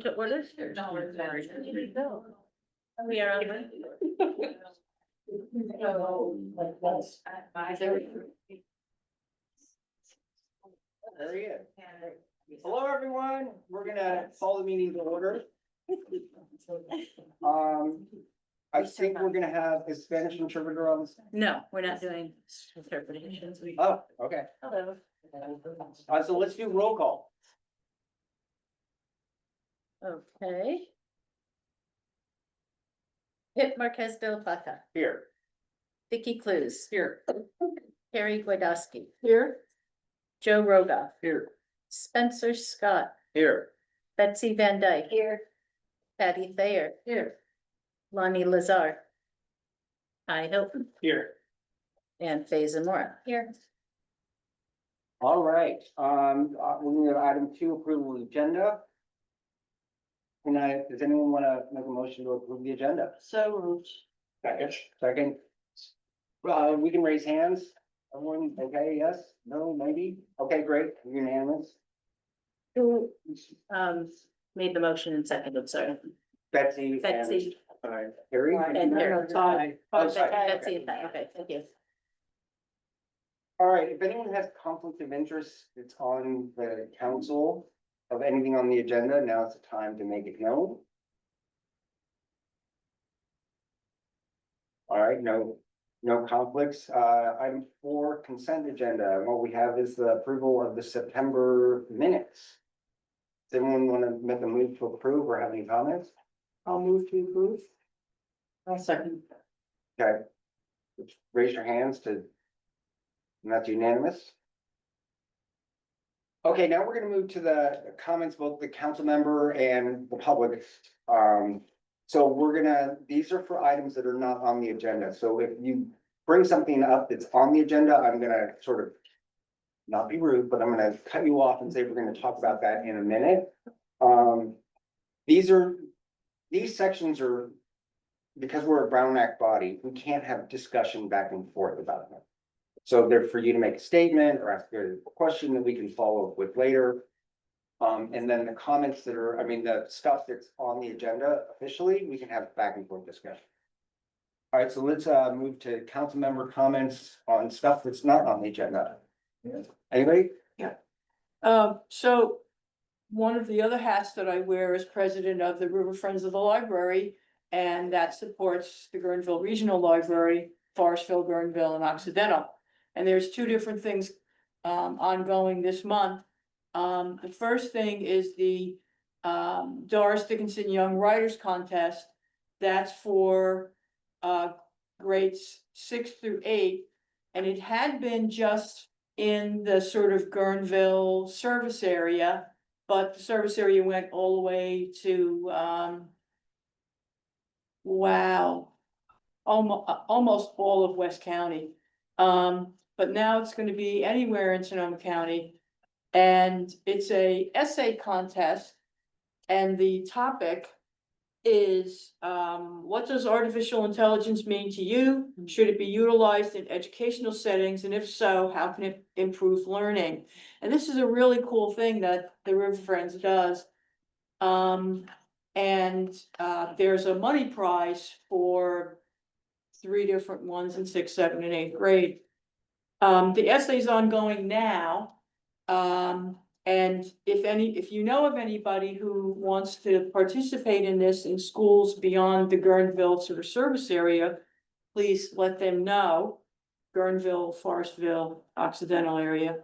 to order? We are on. There he is. Hello, everyone. We're gonna call the meeting to order. I think we're gonna have a Spanish interpreter on this. No, we're not doing interpretations. Oh, okay. Hello. So let's do roll call. Okay. Pip Marquez de la Plata, Here. Vicky Clues. Here. Carrie Gwiadoski. Here. Joe Rogoff. Here. Spencer Scott. Here. Betsy Van Dyke. Here. Patty Thayer. Here. Lonnie Lazar. Hi Hilton. Here. And Faye Zamora. Here. All right, we're gonna item 2, approval of the agenda. Does anyone want to make a motion to approve the agenda? So moved. Second. We can raise hands. Everyone, okay, yes, no, maybe? Okay, great, unanimous. Who, made the motion and seconded, sorry. Betsy. Betsy. And Harry. And Harry. Oh, sorry. Betsy and Pat, okay, thank you. All right, if anyone has conflict of interest, it's on the council of anything on the agenda, now's the time to make it known. All right, no conflicts. Item 4, consent agenda. What we have is the approval of the September minutes. Does anyone want to make a move to approve or have any comments? I'll move to approve. I'll second. Okay. Raise your hands to, and that's unanimous. Okay, now we're gonna move to the comments, both the council member and the public. So these are for items that are not on the agenda. So if you bring something up that's on the agenda, I'm gonna sort of not be rude, but I'm gonna cut you off and say we're gonna talk about that in a minute. These sections are, because we're a Brown Act body, we can't have discussion back and forth about them. So they're for you to make a statement or ask a question that we can follow up with later. And then the comments that are, the stuff that's on the agenda officially, we can have back and forth discussion. All right, so let's move to council member comments on stuff that's not on the agenda. Anybody? So one of the other hats that I wear is president of the River Friends of the Library, and that supports the Guerneville Regional Library, Forestville, Guerneville, and Occidental. And there's 2 different things ongoing this month. The first thing is the Doris Dickinson Young Writers Contest. That's for grades 6 through 8, and it had been just in the sort of Guerneville service area, but the service area went all the way to almost all of West County. But now it's going to be anywhere in Sonoma County. And it's a essay contest. And the topic is, what does artificial intelligence mean to you? Should it be utilized in educational settings? And if so, how can it improve learning? And this is a really cool thing that the River Friends does. There's a money prize for 3 different ones in 6th, 7th, and 8th grade. The essay's ongoing now. And if you know of anybody who wants to participate in this in schools beyond the Guerneville sort of service area, please let them know. Guerneville, Forestville, Occidental area.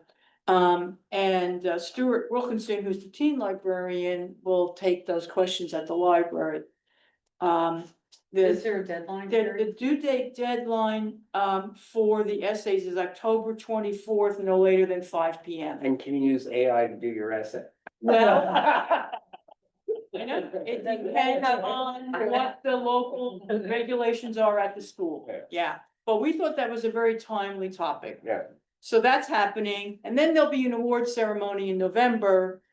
Stuart Wilkinson, who's the teen librarian, will take those questions at the library. Is there a deadline? The due date deadline for the essays is October 24th, no later than 5 p.m. And can you use AI to do your essay? Well, I know, it depends on what the local regulations are at the school. Yeah, but we thought that was a very timely topic. Yeah. So that's happening, and then there'll be an award ceremony in November,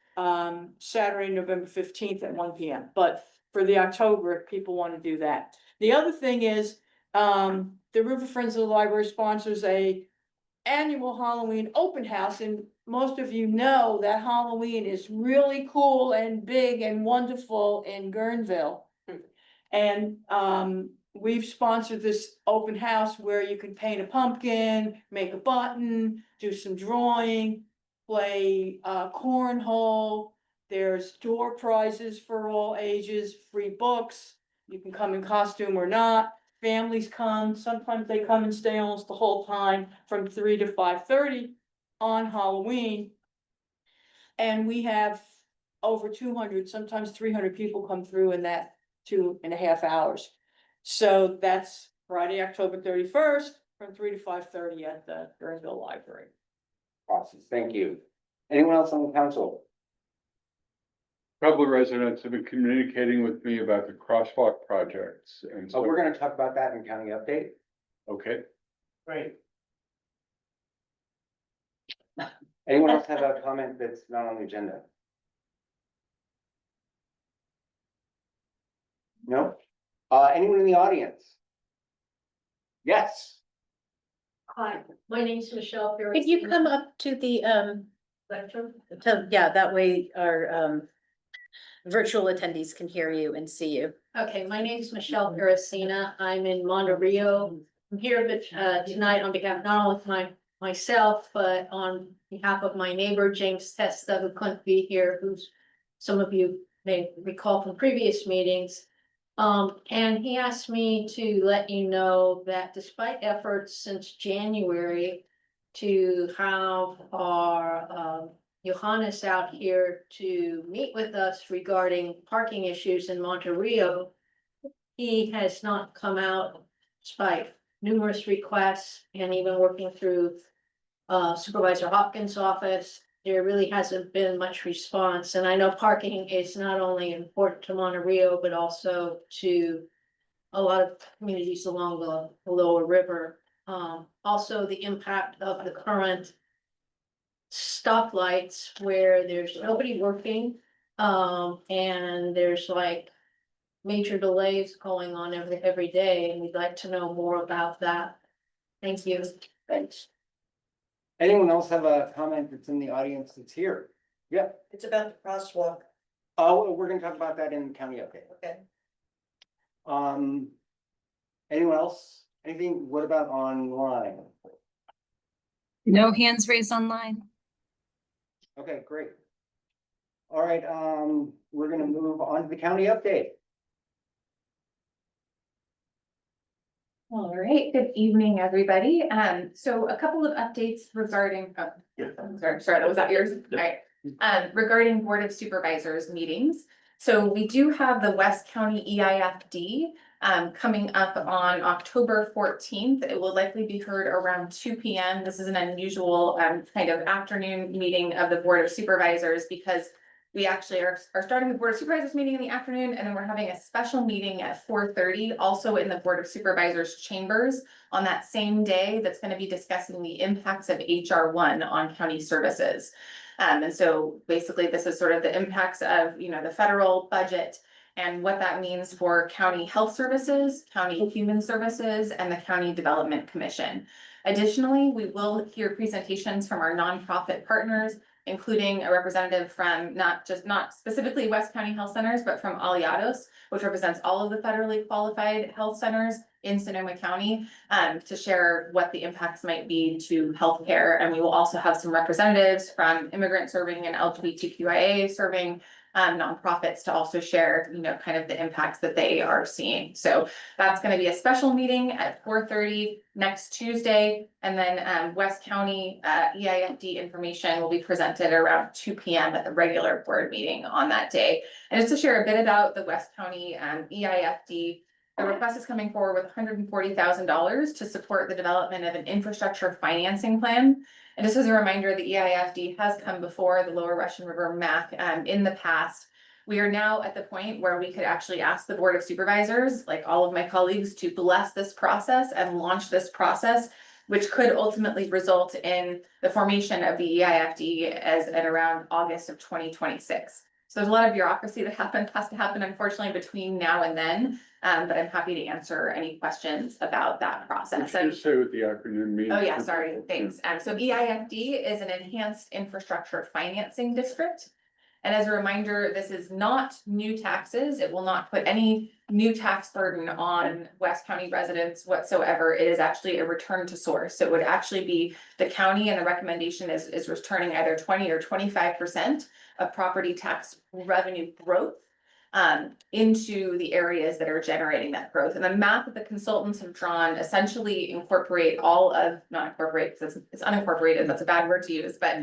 Saturday, November 15th at 1 p.m. But for the October, if people want to do that. The other thing is, the River Friends of the Library sponsors a annual Halloween open house in most of you know that Halloween is really cool and big and wonderful in Guerneville. And, we've sponsored this open house where you can paint a pumpkin, make a button, do some drawing, play, cornhole. There's door prizes for all ages, free books. You can come in costume or not. Families come, sometimes they come and stay almost the whole time from 3 to 5:30 on Halloween. And we have over 200, sometimes 300 people come through in that 2.5 hours. So that's Friday, October 31st, from 3 to 5:30 at the Guerneville Library. Awesome, thank you. Anyone else on the council? Couple of residents have been communicating with me about the crosswalk projects and So so, we're gonna talk about that in county update. okay. Right. Anyone else have a comment that's not on the agenda? No? Anyone in the audience? Yes. Hi, my name's Michelle. Could you come up to the, Lecture? yeah, that way our, virtual attendees can hear you and see you. Okay, my name's Michelle Parasina. I'm in Monterio. I'm here tonight on behalf, not only of myself, but on behalf of my neighbor, James Testa, who couldn't be here, who's some of you may recall from previous meetings. And he asked me to let you know that despite efforts since January to have our Johannes out here to meet with us regarding parking issues in Monterio, he has not come out despite numerous requests and even working through Supervisor Hopkins' office. There really hasn't been much response, and I know parking is not only important to Monterio, but also to a lot of communities along the lower river. Also the impact of the current stoplights where there's nobody working, and there's like major delays going on every day, and we'd like to know more about that. Thank you. Thanks. Anyone else have a comment that's in the audience that's here? Yeah. It's about the crosswalk, Oh, we're gonna talk about that in county update. okay? Anyone else? Anything? What about online? No hands raised online. Okay, great. All right, we're gonna move on to the county update. All right, good evening, everybody. So a couple of updates regarding, sorry, was that yours? All right. Regarding Board of Supervisors meetings. So we do have the West County EIFD coming up on October 14th. It will likely be heard around 2 p.m. This is an unusual kind of afternoon meeting of the Board of Supervisors because we actually are starting the Board of Supervisors meeting in the afternoon, and then we're having a special meeting at 4:30, also in the Board of Supervisors chambers on that same day, that's going to be discussing the impacts of HR 1 on county services. And so basically this is sort of the impacts of, you know, the federal budget and what that means for county health services, county human services, and the County Development Commission. Additionally, we will hear presentations from our nonprofit partners, including a representative from not specifically West County Health Centers, but from Aliados, which represents all of the federally qualified health centers in Sonoma County, to share what the impacts might be to healthcare. And we will also have some representatives from immigrant serving and LGBTQIA serving nonprofits to also share, you know, kind of the impacts that they are seeing. So that's going to be a special meeting at 4:30 next Tuesday. And then West County EIFD information will be presented around 2 p.m. at the regular board meeting on that day. And just to share a bit about the West County EIFD, the request is coming forward with $140,000 to support the development of an infrastructure financing plan. And just as a reminder, the EIFD has come before the Lower Russian River MAC in the past. We are now at the point where we could actually ask the Board of Supervisors, like all of my colleagues, to bless this process and launch this process, which could ultimately result in the formation of the EIFD as at around August of 2026. So there's a lot of bureaucracy that has to happen unfortunately between now and then. But I'm happy to answer any questions about that process. Could you just say what the acronym means? Oh, yeah, sorry, thanks. So EIFD is an Enhanced Infrastructure Financing District. And as a reminder, this is not new taxes. It will not put any new tax burden on West County residents whatsoever. It is actually a return to source. So it would actually be the county, and the recommendation is returning either 20 or 25% of property tax revenue growth into the areas that are generating that growth. And the map that the consultants have drawn essentially incorporate all of, not incorporate, because it's unincorporated, that's a bad word to use, but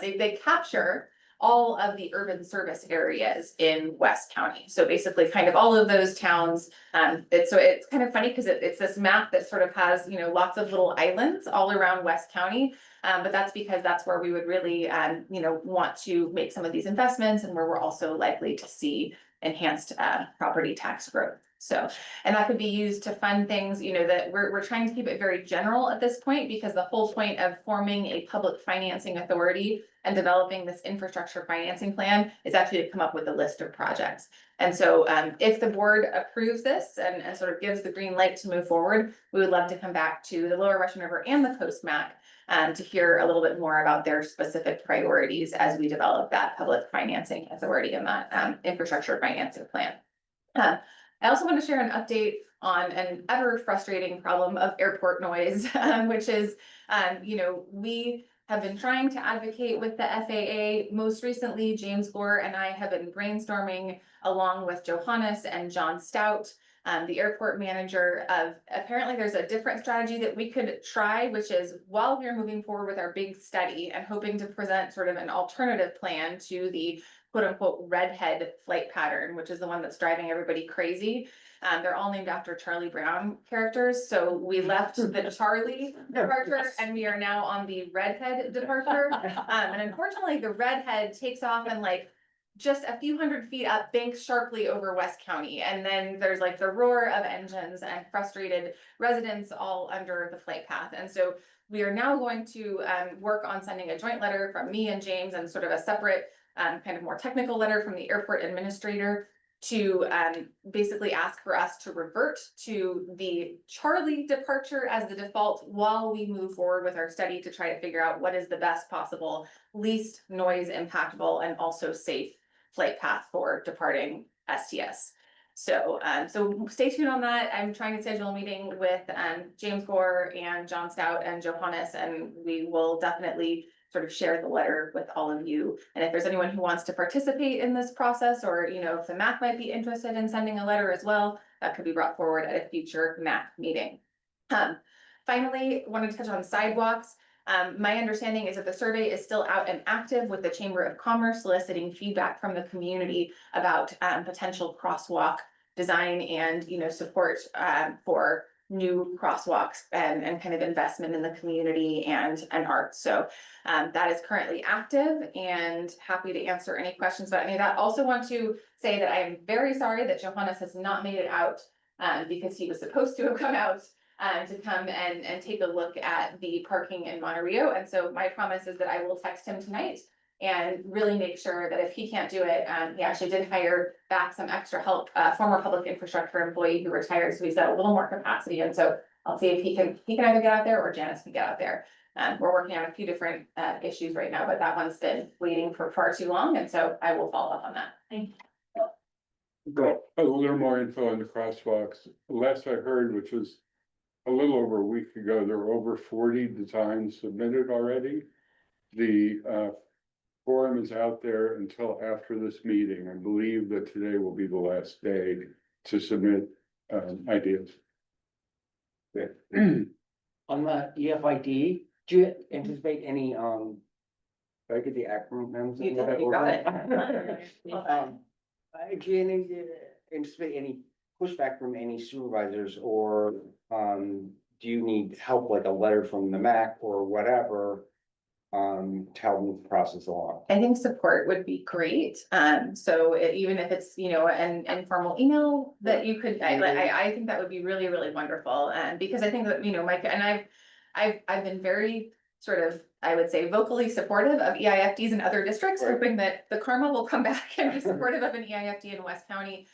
they capture all of the urban service areas in West County. So basically kind of all of those towns. It's kind of funny because it's this map that sort of has, you know, lots of little islands all around West County. But that's because that's where we would really, you know, want to make some of these investments, and where we're also likely to see enhanced property tax growth. So, and that could be used to fund things, you know, that we're trying to keep it very general at this point, because the whole point of forming a public financing authority and developing this infrastructure financing plan is actually to come up with a list of projects. And so if the board approves this and sort of gives the green light to move forward, we would love to come back to the Lower Russian River and the Coast MAC to hear a little bit more about their specific priorities as we develop that public financing authority and that infrastructure financing plan. I also want to share an update on an ever frustrating problem of airport noise, which is, you know, we have been trying to advocate with the FAA. Most recently, James Gore and I have been brainstorming along with Johannes and John Stout, the airport manager, of apparently there's a different strategy that we could try, which is while we're moving forward with our big study and hoping to present sort of an alternative plan to the quote unquote redhead flight pattern, which is the one that's driving everybody crazy. They're all named after Charlie Brown characters. So we left the Charlie departure and we are now on the redhead departure. And unfortunately the redhead takes off and like just a few hundred feet up, banks sharply over West County. And then there's like the roar of engines and frustrated residents all under the flight path. And so we are now going to work on sending a joint letter from me and James, and sort of a separate kind of more technical letter from the airport administrator to basically ask for us to revert to the Charlie departure as the default while we move forward with our study to try to figure out what is the best possible, least noise impactful, and also safe flight path for departing STS. So stay tuned on that. I'm trying to schedule a meeting with James Gore and John Stout and Johannes, and we will definitely sort of share the letter with all of you. And if there's anyone who wants to participate in this process, or, you know, if the MAC might be interested in sending a letter as well, that could be brought forward at a future MAC meeting. Finally, wanted to touch on sidewalks. My understanding is that the survey is still out and active with the Chamber of Commerce, soliciting feedback from the community about potential crosswalk design and, you know, support for new crosswalks and kind of investment in the community and art. So that is currently active, and happy to answer any questions about any of that. Also want to say that I am very sorry that Johannes has not made it out because he was supposed to have come out to come and take a look at the parking in Monterey. And so my promise is that I will text him tonight and really make sure that if he can't do it, he actually did hire back some extra help, former public infrastructure employee who retired, so he's got a little more capacity. And so I'll see if he can either get out there or Janice can get out there. We're working on a few different issues right now, but that one's been waiting for far too long, and so I will follow up on that. Thank you. Go ahead. A little more info on the crosswalks. Last I heard, which was a little over a week ago, there were over 40 designs submitted already. The forum is out there until after this meeting. I believe that today will be the last day to submit ideas. On the EFID, do you anticipate any, did I get the acronyms? You got it. Do you anticipate any pushback from any supervisors, or do you need help, like a letter from the MAC or whatever, to help move the process along? I think support would be great. So even if it's, you know, an informal email that you could, I think that would be really, really wonderful. And because I think that, you know, Mike and I've been very sort of, I would say vocally supportive of EIFDs in other districts, Right. hoping that the karma will come back and be supportive of an EIFD in West County.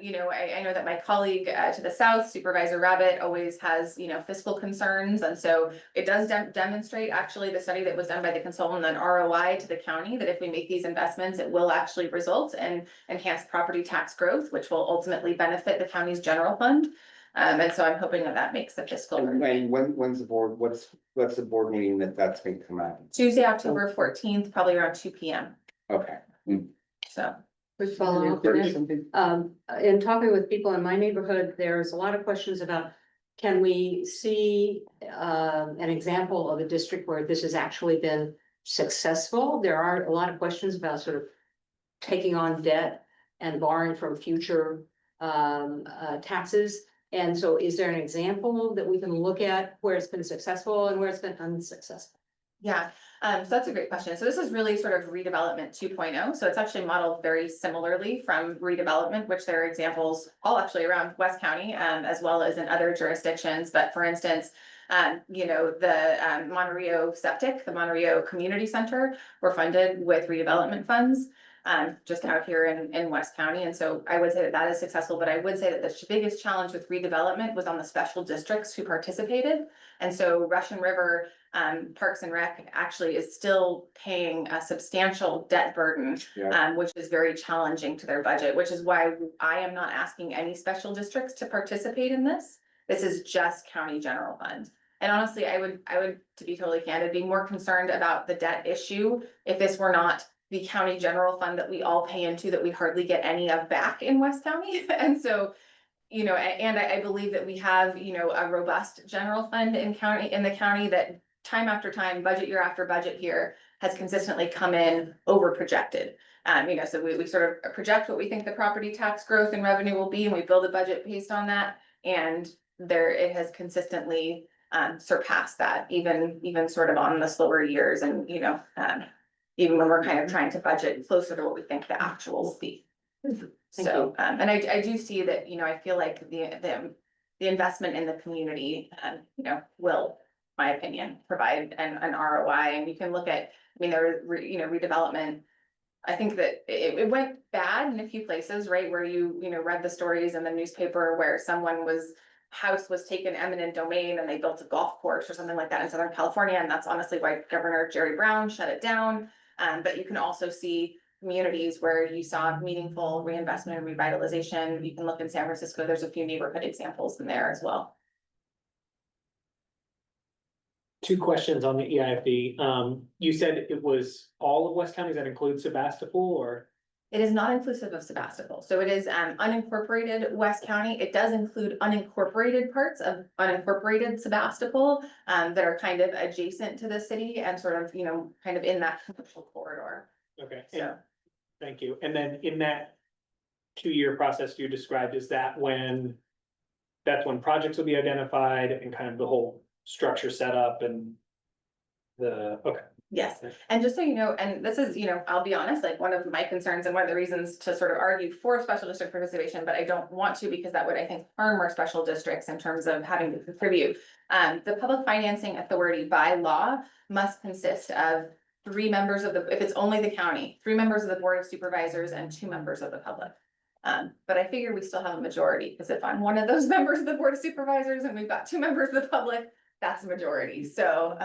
You know, I know that my colleague to the south, Supervisor Rabbit, always has, you know, fiscal concerns. And so it does demonstrate actually the study that was done by the consultant on ROI to the county, that if we make these investments, it will actually result in enhanced property tax growth, which will ultimately benefit the county's general fund. And so I'm hoping that that makes the fiscal. And when's the board, what's the board meeting that's going to come out? Tuesday, October 14th, probably around 2 p.m. Okay. So. Quick follow-up, in talking with people in my neighborhood, there's a lot of questions about, can we see an example of a district where this has actually been successful? There are a lot of questions about sort of taking on debt and borrowing from future taxes. And so is there an example that we can look at where it's been successful and where it's been unsuccessful? Yeah, so that's a great question. So this is really sort of redevelopment 2.0. So it's actually modeled very similarly from redevelopment, which there are examples all actually around West County, as well as in other jurisdictions. But for instance, you know, the Monterey Septic, the Monterey Community Center were funded with redevelopment funds. Just out here in West County. And so I would say that that is successful, but I would say that the biggest challenge with redevelopment was on the special districts who participated. And so Russian River Parks and Rec actually is still paying a substantial debt burden, Yeah. which is very challenging to their budget, which is why I am not asking any special districts to participate in this. This is just county general fund. And honestly, I would, to be totally candid, be more concerned about the debt issue if this were not the county general fund that we all pay into, that we hardly get any of back in West County. And so, you know, and I believe that we have, you know, a robust general fund in the county that time after time, budget year after budget here has consistently come in over projected. You know, so we sort of project what we think the property tax growth and revenue will be, and we build a budget based on that. And there, it has consistently surpassed that, even sort of on the slower years, and, you know, even when we're kind of trying to budget closer to what we think the actual will be. So, and I do see that, you know, I feel like the investment in the community, you know, will, my opinion, provide an ROI. And you can look at, I mean, there was, you know, redevelopment. I think that it went bad in a few places, right? Where you know, read the stories in the newspaper where house was taken eminent domain and they built a golf course or something like that in Southern California. And that's honestly why Governor Jerry Brown shut it down. But you can also see communities where you saw meaningful reinvestment and revitalization. You can look in San Francisco, there's a few neighborhood examples in there as well. Two questions on the EIFD. You said it was all of West County, does that include Sebastopol or? It is not inclusive of Sebastopol. So it is unincorporated West County. It does include unincorporated parts of unincorporated Sebastopol that are kind of adjacent to the city and sort of, you know, kind of in that commercial corridor. Okay, So, thank you. And then in that 2-year process you described, is that that's when projects will be identified and kind of the whole structure set up and okay. yes. And just so you know, and this is, you know, I'll be honest, like one of my concerns and one of the reasons to sort of argue for special district participation, but I don't want to, because that would, I think, harm our special districts in terms of having to contribute. The Public Financing Authority by law must consist of 3 members of if it's only the county, 3 members of the Board of Supervisors and 2 members of the public. But I figure we still have a majority, because if I'm one of those members of the Board of Supervisors and we've got 2 members of the public, that's a majority. So,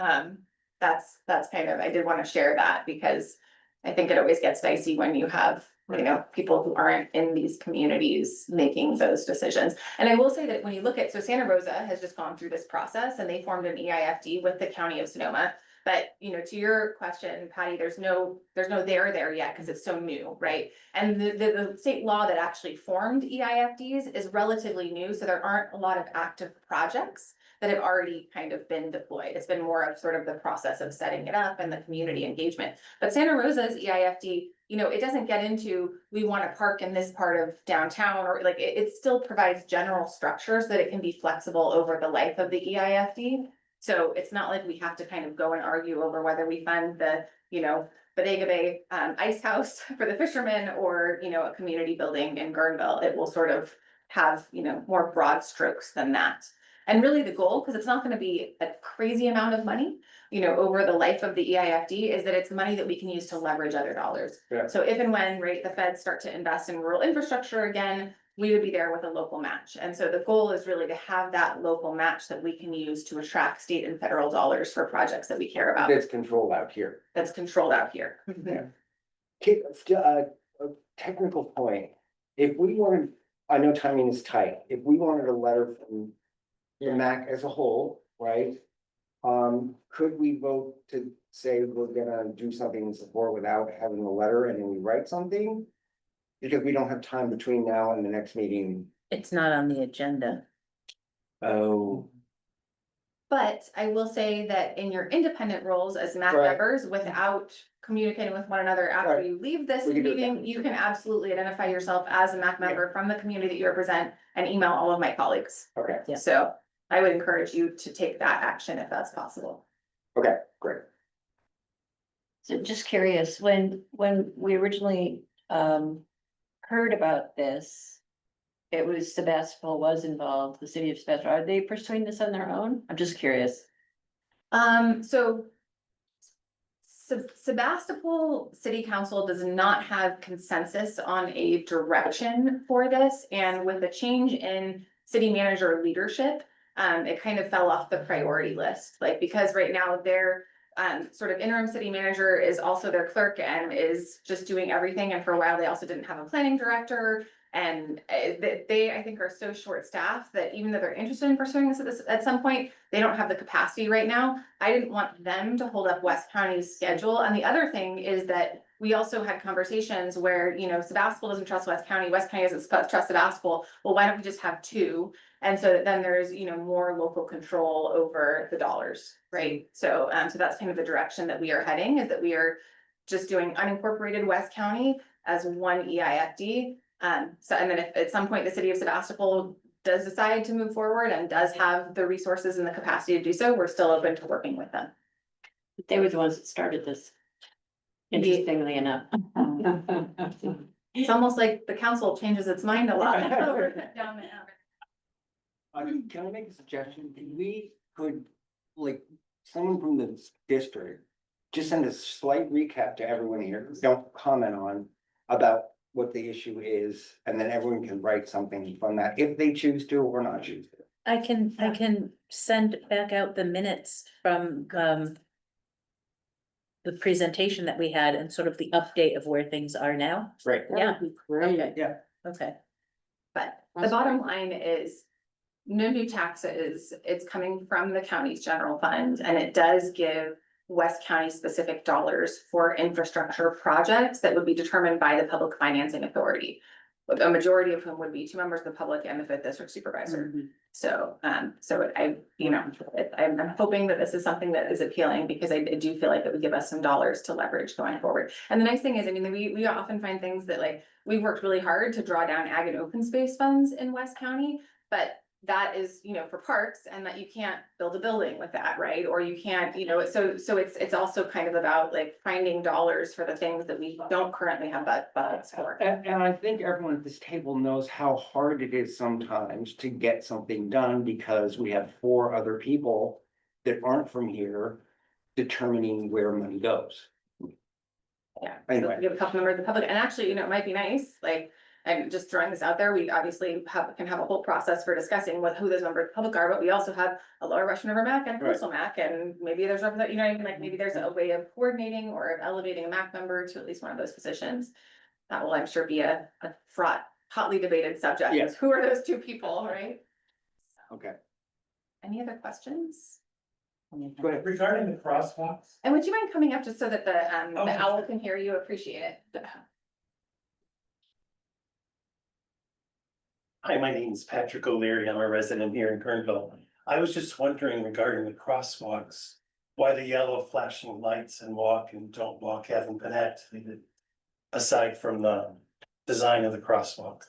that's kind of, I did want to share that, because I think it always gets dicey when you have, you know, people who aren't in these communities making those decisions. And I will say that when you look at, so Santa Rosa has just gone through this process and they formed an EIFD with the County of Sonoma. But, you know, to your question, Patty, there's no there yet because it's so new, right? And the state law that actually formed EIFDs is relatively new, so there aren't a lot of active projects that have already kind of been deployed. It's been more of sort of the process of setting it up and the community engagement. But Santa Rosa's EIFD, you know, it doesn't get into, we want to park in this part of downtown, or like, it still provides general structures that it can be flexible over the life of the EIFD. So it's not like we have to kind of go and argue over whether we fund the, you know, Bodega Bay ice house for the fishermen, or, you know, a community building in Guerneville. It will sort of have, you know, more broad strokes than that. And really the goal, because it's not gonna be a crazy amount of money, you know, over the life of the EIFD, is that it's money that we can use to leverage other dollars. Yeah. So if and when, right, the feds start to invest in rural infrastructure again, we would be there with a local match. And so the goal is really to have that local match that we can use to attract state and federal dollars for projects that we care about, That's controlled out here. that's controlled out here. Okay, a technical point, if we wanted, I know timing is tight, if we wanted a letter from the MAC as a whole, right? Could we vote to say we're gonna do something in support without having a letter and then we write something? Because we don't have time between now and the next meeting. It's not on the agenda. Oh, But I will say that in your independent roles as MAC Right. members, without communicating with one another after Right. you leave this We can do it meeting, that. you can absolutely identify yourself as a MAC member from the community that you represent and email all of my colleagues. okay, Yeah. So I would encourage you to take that action if that's possible. okay, great. So just curious, when we originally heard about this, it was Sebastopol was involved, the city of Sebastopol. Are they pursuing this on their own? I'm just curious. So Sebastopol City Council does not have consensus on a direction for this, and with the change in city manager leadership, it kind of fell off the priority list, like, because right now their sort of interim city manager is also their clerk and is just doing everything, and for a while they also didn't have a planning director. And they, I think, are so short-staffed that even though they're interested in pursuing this at some point, they don't have the capacity right now. I didn't want them to hold up West County's schedule. And the other thing is that we also had conversations where, you know, Sebastopol doesn't trust West County doesn't trust Sebastopol. Well, why don't we just have two? And so that then there's, you know, more local control over the dollars, right? So, so that's kind of the direction that we are heading, is that we are just doing unincorporated West County as one EIFD. So, and then if at some point the city of Sebastopol does decide to move forward and does have the resources and the capacity to do so, we're still open to working with them. They were the ones that started this. Interestingly enough. It's almost like the council changes its mind a lot. Down there. Can I make a suggestion? Could, like, someone from the district just send a slight recap to everyone here, don't comment on about what the issue is, and then everyone can write something from that if they choose to or not choose to. I can send back out the minutes from, the presentation that we had and sort of the update of where things are now. Right. Yeah, okay. Yeah. Okay. But the bottom line is, no new taxes, it's coming from the county's general fund, and it does give West County specific dollars for infrastructure projects that would be determined by the Public Financing Authority. With a majority of whom would be 2 members of the public and the 5th district supervisor. So, I'm hoping that this is something that is appealing, because I do feel like it would give us some dollars to leverage going forward. And the nice thing is, I mean, we often find things that, like, we've worked really hard to draw down ag and open space funds in West County, but that is, you know, for parks, and that you can't build a building with that, right? Or you can't, you know, so it's also kind of about, like, finding dollars for the things that we don't currently have budgets for. And I think everyone at this table knows how hard it is sometimes to get something done, because we have 4 other people that aren't from here determining where money goes. Yeah, Anyway. so we have a couple members of the public, and actually, you know, it might be nice, like, I'm just throwing this out there, we obviously can have a whole process for discussing who those members of the public are, but we also have a Lower Russian River MAC and a Right. Coastal MAC, and maybe there's, you know, like, maybe there's a way of coordinating or of elevating a MAC member to at least one of those positions. That will, I'm sure, be a fraught, hotly debated subject, Yeah. is who are those 2 people, right? Okay. Any other questions? Go ahead. Regarding the crosswalks, And would you mind coming up just so that the Oh, owl can hear you? Appreciate it. hi, my name is Patrick O'Leary. I'm a resident here in Kernville. I was just wondering regarding the crosswalks, why the yellow flashing lights and walk and don't walk haven't been activated, aside from the design of the crosswalk.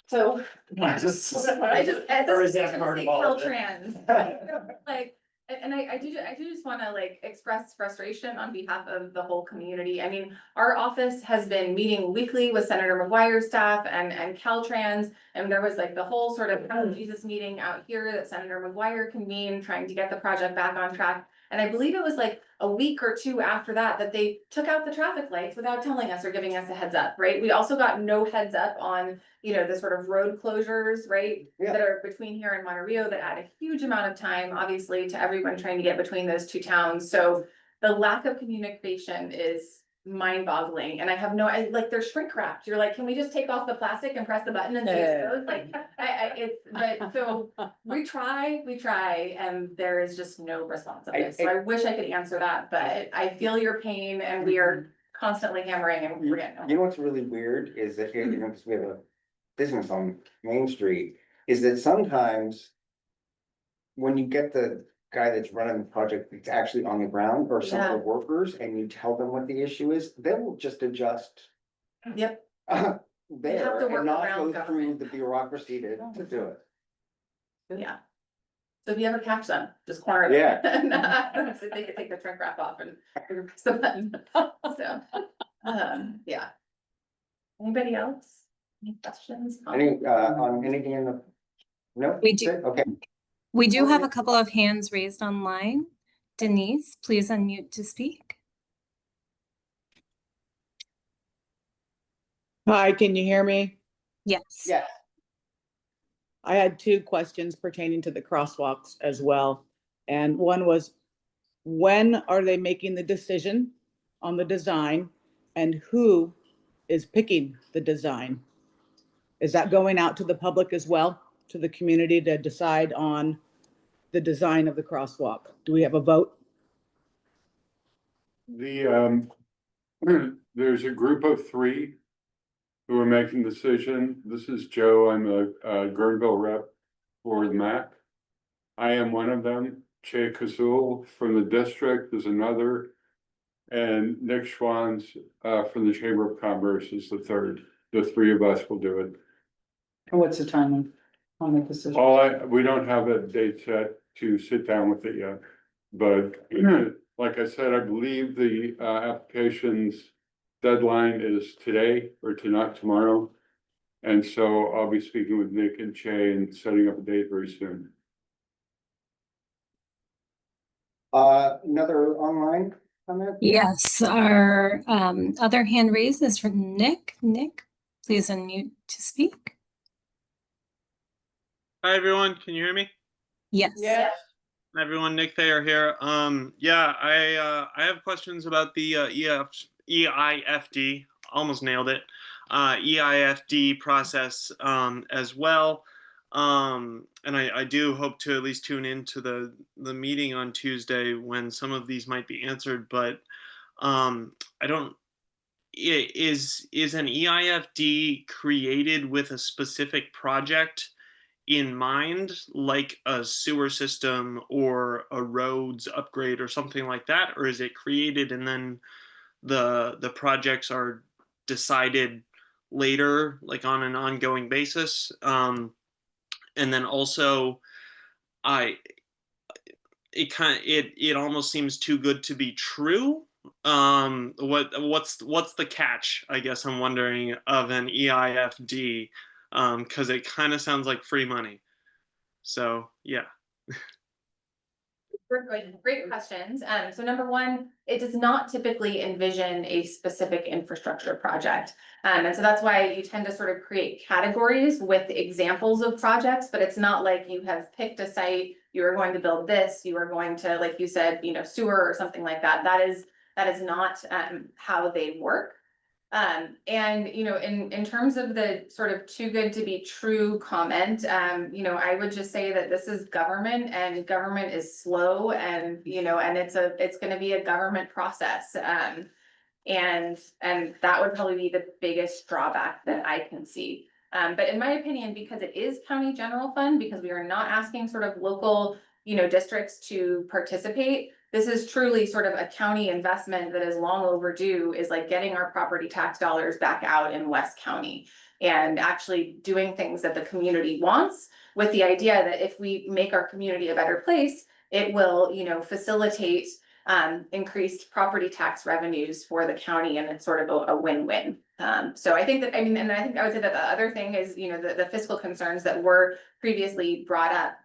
So I just- I just, at Or this is that stage, part I'm of all gonna of say it? Caltrans. Like, And I do just wanna like express frustration on behalf of the whole community. I mean, our office has been meeting weekly with Senator McGuire's staff and Caltrans. And there was like the whole sort of oh Jesus meeting out here that Senator McGuire convened, trying to get the project back on track. And I believe it was like a week or two after that, that they took out the traffic lights without telling us or giving us a heads up, right? We also got no heads up on, the sort of road closures, right? Yeah. That are between here and Monterey that add a huge amount of time, obviously, to everyone trying to get between those two towns. So the lack of communication is mind-boggling, and I have like, they're shrink wrapped. You're like, can we just take off the plastic and press the button and face those? Like, but so we try, and there is just no response of it. So I wish I could answer that, but I feel your pain, and we are constantly hammering and we're getting. You know what's really weird is that, because we have a business on Main Street, is that sometimes when you get the guy that's running the project, that's actually on the ground, or some of the workers, and you tell them what the issue is, they will just adjust. Yep. There to work and not around go through government. the bureaucration to do it. Yeah. So if you ever catch them, just corner them. Yeah. So they can take the shrink wrap off and press the button. So, yeah. Anybody else? Any questions? Any, on anything in the? No? We do. Good? Okay. We do have a couple of hands raised online. Denise, please unmute to speak. Hi, can you hear me? Yes. Yeah. I had two questions pertaining to the crosswalks as well. And one was, when are they making the decision on the design, and who is picking the design? Is that going out to the public as well, to the community to decide on the design of the crosswalk? Do we have a vote? The, there's a group of 3 who are making the decision. This is Joe, I'm a Guerneville rep for the MAC. I am one of them. Che Kazul from the district is another. And Nick Schwans from the Chamber of Commerce is the third. The 3 of us will do it. And what's the timing on the decision? We don't have a date set to sit down with it yet. But like I said, I believe the application's deadline is today or not tomorrow. And so I'll be speaking with Nick and Che and setting up a date very soon. Another online comment? Yes, our other hand raised is from Nick. Nick, please unmute to speak. Hi, everyone. Can you hear me? Yes. Yes. Hi, everyone. Nick Thayer here. Yeah, I have questions about the EIFD. Almost nailed it. EIFD process as well. And I do hope to at least tune into the meeting on Tuesday when some of these might be answered. But I don't. Is an EIFD created with a specific project in mind, like a sewer system or a roads upgrade or something like that, or is it created and then the projects are decided later, like on an ongoing basis? And then also, it almost seems too good to be true. What's the catch, I guess I'm wondering, of an EIFD? Because it kind of sounds like free money. So yeah. Great questions. So number one, it does not typically envision a specific infrastructure project. And so that's why you tend to sort of create categories with examples of projects, but it's not like you have picked a site, you are going to build this, you are going to, like you said, sewer or something like that. That is not how they work. And in terms of the sort of too good to be true comment, I would just say that this is government, and government is slow, and and it's going to be a government process. And that would probably be the biggest drawback that I can see. But in my opinion, because it is county general fund, because we are not asking sort of local, districts to participate, this is truly sort of a county investment that is long overdue, is like getting our property tax dollars back out in West County and actually doing things that the community wants, with the idea that if we make our community a better place, it will, facilitate increased property tax revenues for the county, and it's sort of a win-win. So I think that, and I think I would say that the other thing is, the fiscal concerns that were previously brought up,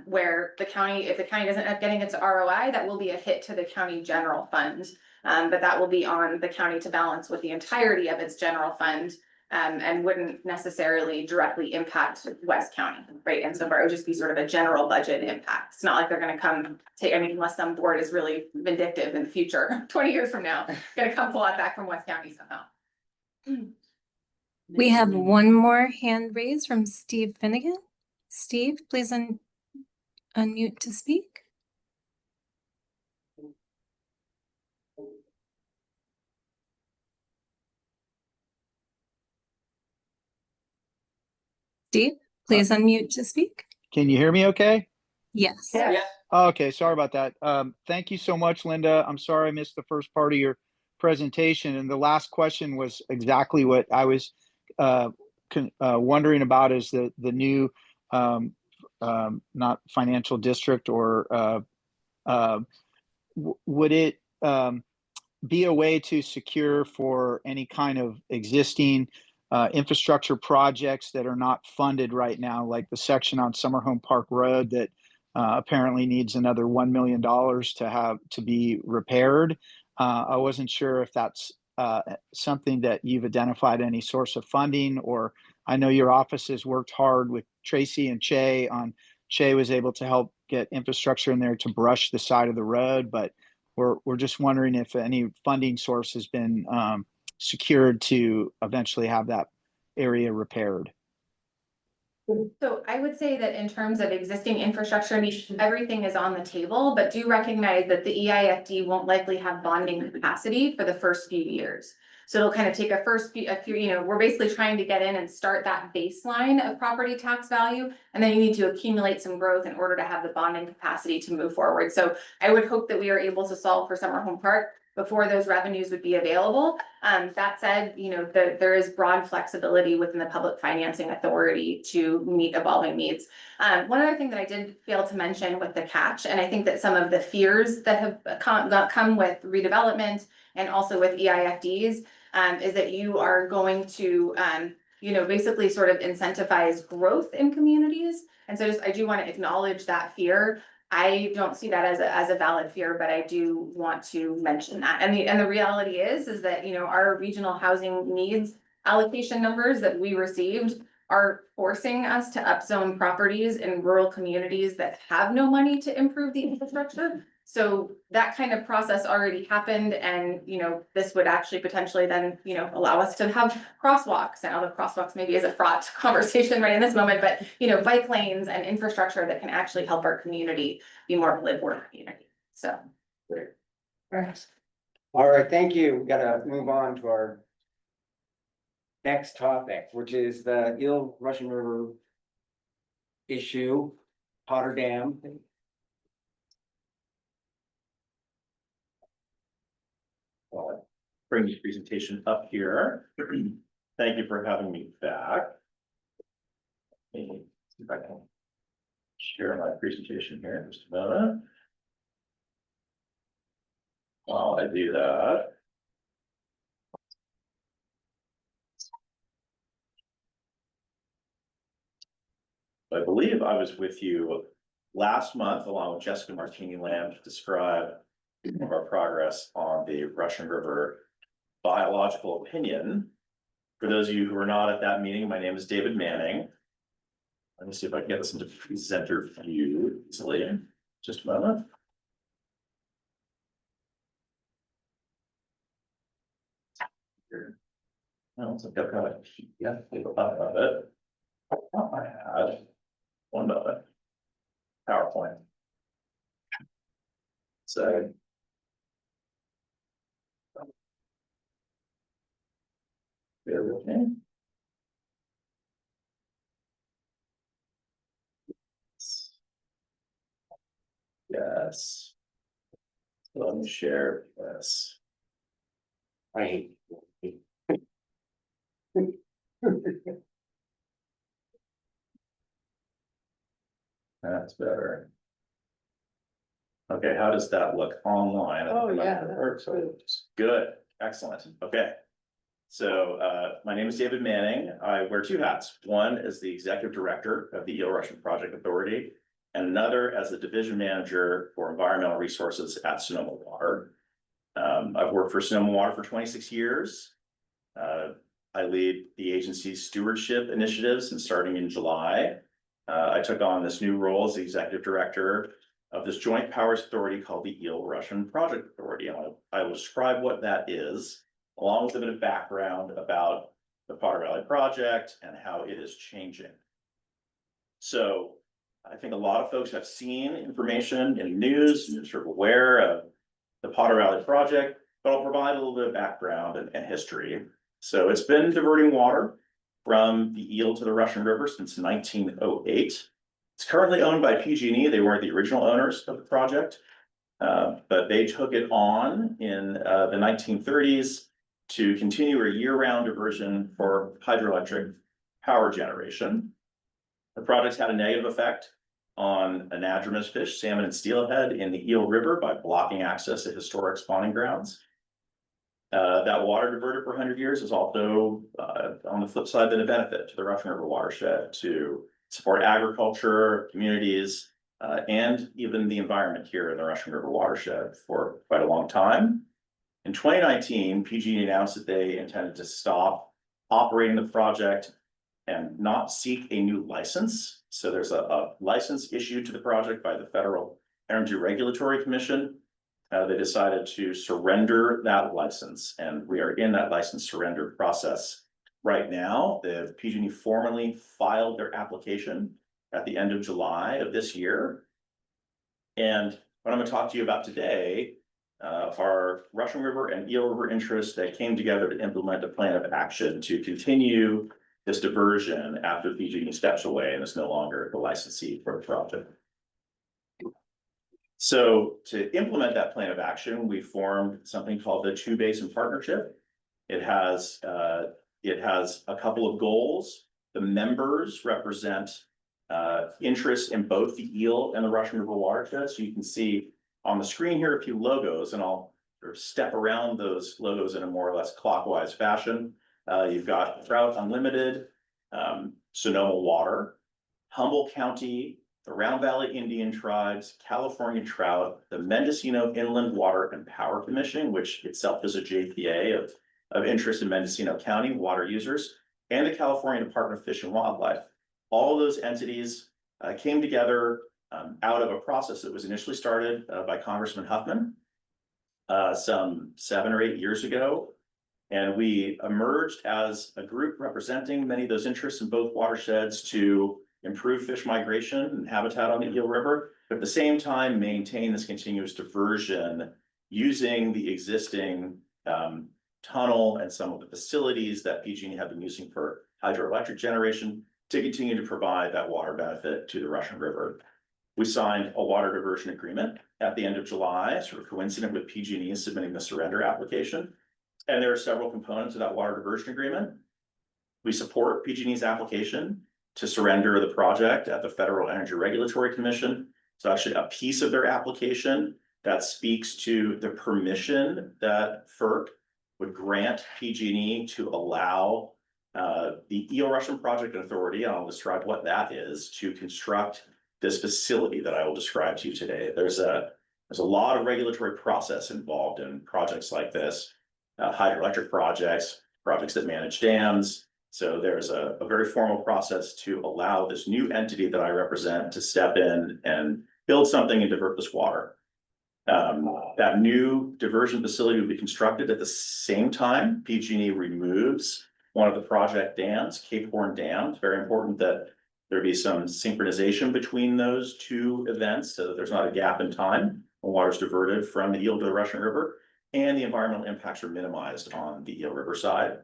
where the county, if the county doesn't end up getting its ROI, that will be a hit to the county general fund. But that will be on the county to balance with the entirety of its general fund, and wouldn't necessarily directly impact West County, right? And so far, it would just be sort of a general budget impact. It's not like they're gonna come take, unless some board is really vindictive in the future, 20 years from now, gonna come pull it back from West County somehow. We have one more hand raised from Steve Finnegan. Steve, please unmute to speak. Steve, please unmute to speak. Can you hear me okay? Yes. Yeah. Okay, sorry about that. Thank you so much, Linda. I'm sorry I missed the first part of your presentation, and the last question was exactly what I was wondering about, is the new not financial district, or would it be a way to secure for any kind of existing infrastructure projects that are not funded right now, like the section on Summerhome Park Road that apparently needs another $1 million to be repaired. I wasn't sure if that's something that you've identified any source of funding, or I know your office has worked hard with Tracy and Che was able to help get infrastructure in there to brush the side of the road, but we're just wondering if any funding source has been secured to eventually have that area repaired. So I would say that in terms of existing infrastructure needs, everything is on the table, but do recognize that the EIFD won't likely have bonding capacity for the first few years. So it'll kind of take a few, we're basically trying to get in and start that baseline of property tax value. And then you need to accumulate some growth in order to have the bonding capacity to move forward. So I would hope that we are able to solve for Summerhome Park before those revenues would be available. That said, there is broad flexibility within the public financing authority to meet evolving needs. One other thing that I did fail to mention with the catch, and I think that some of the fears that have come with redevelopment and also with EIFDs, is that you are going to, basically sort of incentivize growth in communities. And so I do want to acknowledge that fear. I don't see that as a valid fear, but I do want to mention that. And the reality is that, our regional housing needs allocation numbers that we received are forcing us to upzone properties in rural communities that have no money to improve the infrastructure. So that kind of process already happened, and, this would actually potentially then, allow us to have crosswalks. And although crosswalks maybe is a fraught conversation right in this moment, but, bike lanes and infrastructure that can actually help our community be more of a live-work community. So. All right, thank you. We gotta move on to our next topic, which is the Eel Russian River issue, Potter Dam. Bring this presentation up here. Thank you for having me back. Let me see if I can share my presentation here in just a moment. While I do that. I believe I was with you last month along with Jessica Martini Lamb to describe some of our progress on the Russian River biological opinion. For those of you who are not at that meeting, my name is David Manning. Let me see if I can get this into presenter view easily. Just a moment. No, so I've got it. Yeah, of it. I had one moment. PowerPoint. So. Bear with me. Yes. So let me share this. I hate. That's better. Okay, how does that look online? Oh, yeah, That that works. looks Good, excellent, okay. So, my name is David Manning. I wear two hats. One is the Executive Director of the Eel Russian Project Authority, and another as the Division Manager for Environmental Resources at Sonoma Water. I've worked for Sonoma Water for 26 years. I lead the agency's stewardship initiatives, and starting in July, I took on this new role as the Executive Director of this joint powers authority called the Eel Russian Project Authority. And I will describe what that is, along with a bit of background about the Potter Valley Project and how it is changing. So I think a lot of folks have seen information in the news, and sort of aware of the Potter Valley Project, but I'll provide a little bit of background and history. So it's been diverting water from the Eel to the Russian River since 1908. It's currently owned by PG&E. They weren't the original owners of the project, but they took it on in the 1930s to continue a year-round diversion for hydroelectric power generation. The project's had a negative effect on anadromous fish, salmon and steelhead in the Eel River by blocking access to historic spawning grounds. That water diverted for 100 years is also, on the flip side, been a benefit to the Russian River watershed to support agriculture, communities, and even the environment here in the Russian River watershed for quite a long time. In 2019, PG&E announced that they intended to stop operating the project and not seek a new license. So there's a license issued to the project by the Federal Energy Regulatory Commission. They decided to surrender that license, and we are in that license surrender process right now. The PG&E formally filed their application at the end of July of this year. And what I'm going to talk to you about today are Russian River and Eel River interests that came together to implement a plan of action to continue this diversion after PG&E steps away and is no longer the licensee for the project. So to implement that plan of action, we formed something called the Two Basin Partnership. It has a couple of goals. The members represent interests in both the Eel and the Russian River watershed. So you can see on the screen here a few logos, and I'll sort of step around those logos in a more or less clockwise fashion. You've got Trout Unlimited, Sonoma Water, Humboldt County, the Round Valley Indian Tribes, California Trout, the Mendocino Inland Water and Power Commission, which itself is a JPA of interest in Mendocino County water users, and the California Department of Fish and Wildlife. All those entities came together out of a process that was initially started by Congressman Huffman some 7 or 8 years ago. And we emerged as a group representing many of those interests in both watersheds to improve fish migration and habitat on the Eel River, but at the same time maintain this continuous diversion using the existing tunnel and some of the facilities that PG&E have been using for hydroelectric generation to continue to provide that water benefit to the Russian River. We signed a water diversion agreement at the end of July, sort of coincident with PG&E submitting the surrender application. And there are several components of that water diversion agreement. We support PG&E's application to surrender the project at the Federal Energy Regulatory Commission. So actually a piece of their application that speaks to the permission that FERC would grant PG&E to allow the Eel Russian Project Authority, and I'll describe what that is, to construct this facility that I will describe to you today. There's a lot of regulatory process involved in projects like this, hydroelectric projects that manage dams. So there's a very formal process to allow this new entity that I represent to step in and build something and divert this water. That new diversion facility will be constructed at the same time PG&E removes one of the project dams, Cape Horn Dam. It's very important that there be some synchronization between those two events so that there's not a gap in time when water is diverted from the Eel to the Russian River, and the environmental impacts are minimized on the Eel River side.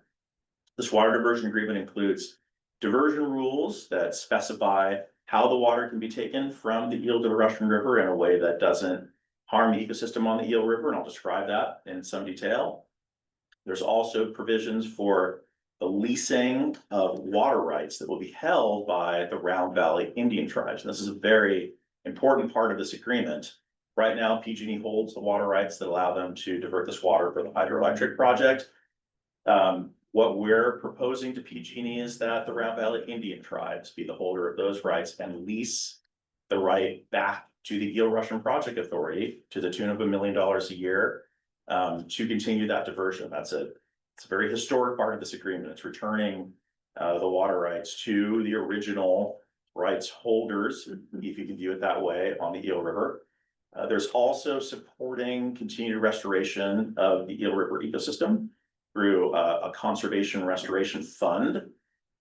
This water diversion agreement includes diversion rules that specify how the water can be taken from the Eel to the Russian River in a way that doesn't harm the ecosystem on the Eel River, and I'll describe that in some detail. There's also provisions for the leasing of water rights that will be held by the Round Valley Indian Tribes. And this is a very important part of this agreement. Right now, PG&E holds the water rights that allow them to divert this water for the hydroelectric project. What we're proposing to PG&E is that the Round Valley Indian tribes be the holder of those rights and lease the right back to the Eel Russian Project Authority to the tune of $1 million a year, to continue that diversion. It's a very historic part of this agreement. It's returning the water rights to the original rights holders, if you can view it that way, on the Eel River. There's also supporting continued restoration of the Eel River ecosystem through a conservation restoration fund.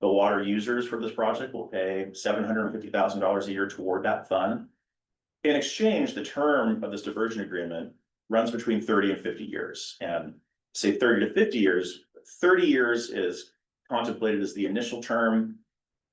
The water users for this project will pay $750,000 a year toward that fund. In exchange, the term of this diversion agreement runs between 30 and 50 years. And say 30 to 50 years, 30 years is contemplated as the initial term.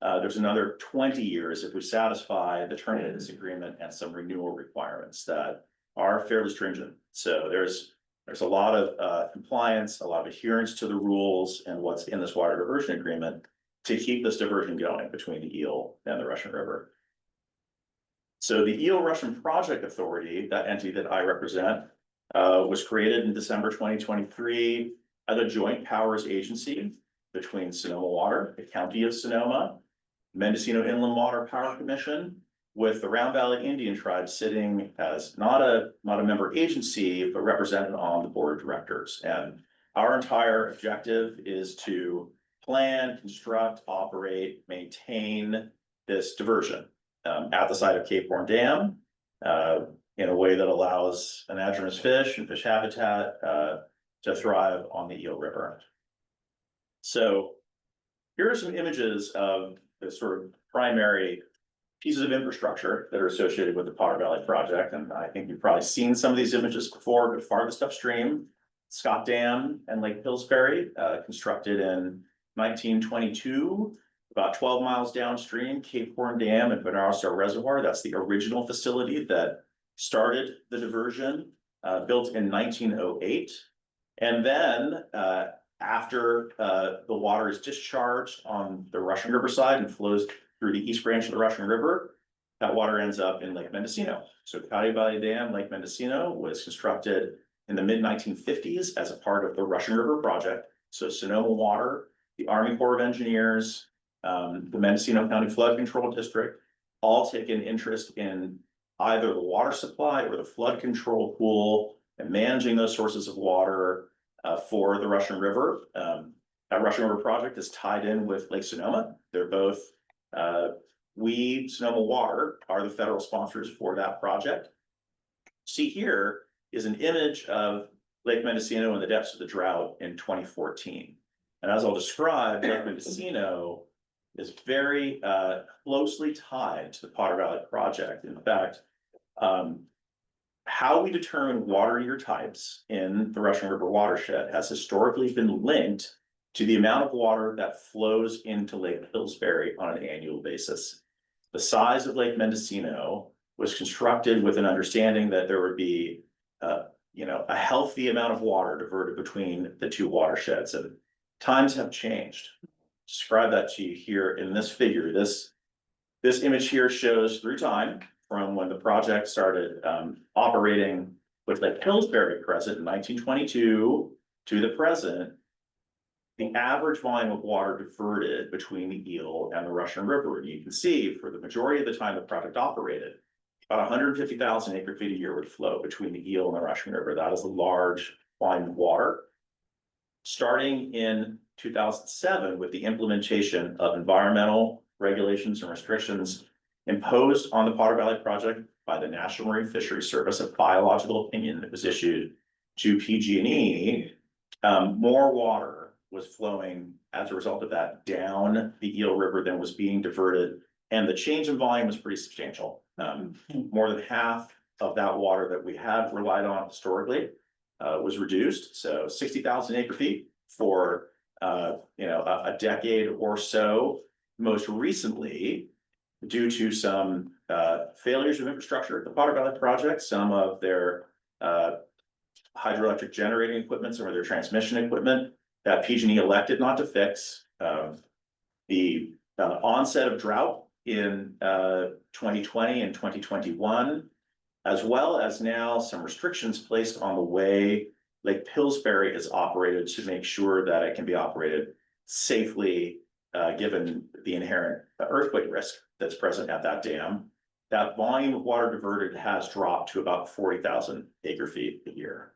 There's another 20 years if we satisfy the term of this agreement and some renewal requirements that are fairly stringent. So there's a lot of compliance, a lot of adherence to the rules and what's in this water diversion agreement to keep this diversion going between the Eel and the Russian River. So the Eel Russian Project Authority, that entity that I represent, was created in December 2023 as a joint powers agency between Sonoma Water, the County of Sonoma, Mendocino Inland Water Power Commission, with the Round Valley Indian Tribe sitting as not a member agency, but represented on the board of directors. And our entire objective is to plan, construct, operate, maintain this diversion at the site of Cape Horn Dam in a way that allows anadromous fish and fish habitat to thrive on the Eel River. So here are some images of the sort of primary pieces of infrastructure that are associated with the Potter Valley project. And I think you've probably seen some of these images before, but farthest upstream, Scott Dam and Lake Pillsbury, constructed in 1922, about 12 miles downstream, Cape Horn Dam and Venaro Reservoir. That's the original facility that started the diversion, built in 1908. And then after the water is discharged on the Russian River side and flows through the East Branch of the Russian River, that water ends up in Lake Mendocino. So Cayuga Valley Dam, Lake Mendocino, was constructed in the mid-1950s as a part of the Russian River project. So Sonoma Water, the Army Corps of Engineers, the Mendocino County Flood Control District, all take an interest in either the water supply or the flood control pool and managing those sources of water for the Russian River. That Russian River project is tied in with Lake Sonoma. They're both, Sonoma Water, are the federal sponsors for that project. See here is an image of Lake Mendocino in the depths of the drought in 2014. And as I'll describe, Lake Mendocino is very closely tied to the Potter Valley project. In fact, how we determine water year types in the Russian River watershed has historically been linked to the amount of water that flows into Lake Pillsbury on an annual basis. The size of Lake Mendocino was constructed with an understanding that there would be a healthy amount of water diverted between the two watersheds, and times have changed. Describe that to you here in this figure. This image here shows through time from when the project started operating with Lake Pillsbury present in 1922 to the present. The average volume of water diverted between the Eel and the Russian River. And you can see for the majority of the time the project operated, about 150,000 acre feet a year would flow between the Eel and the Russian River. That is a large volume of water. Starting in 2007, with the implementation of environmental regulations and restrictions imposed on the Potter Valley project by the National Marine Fisheries Service, a biological opinion that was issued to PG&E, more water was flowing as a result of that down the Eel River than was being diverted. And the change in volume was pretty substantial. More than half of that water that we had relied on historically was reduced. So 60,000 acre feet for a decade or so. Most recently, due to some failures of infrastructure at the Potter Valley project, some of their hydroelectric generating equipment, some of their transmission equipment that PG&E elected not to fix. The onset of drought in 2020 and 2021 as well as now some restrictions placed on the way Lake Pillsbury is operated to make sure that it can be operated safely, given the inherent earthquake risk that's present at that dam. That volume of water diverted has dropped to about 40,000 acre feet a year.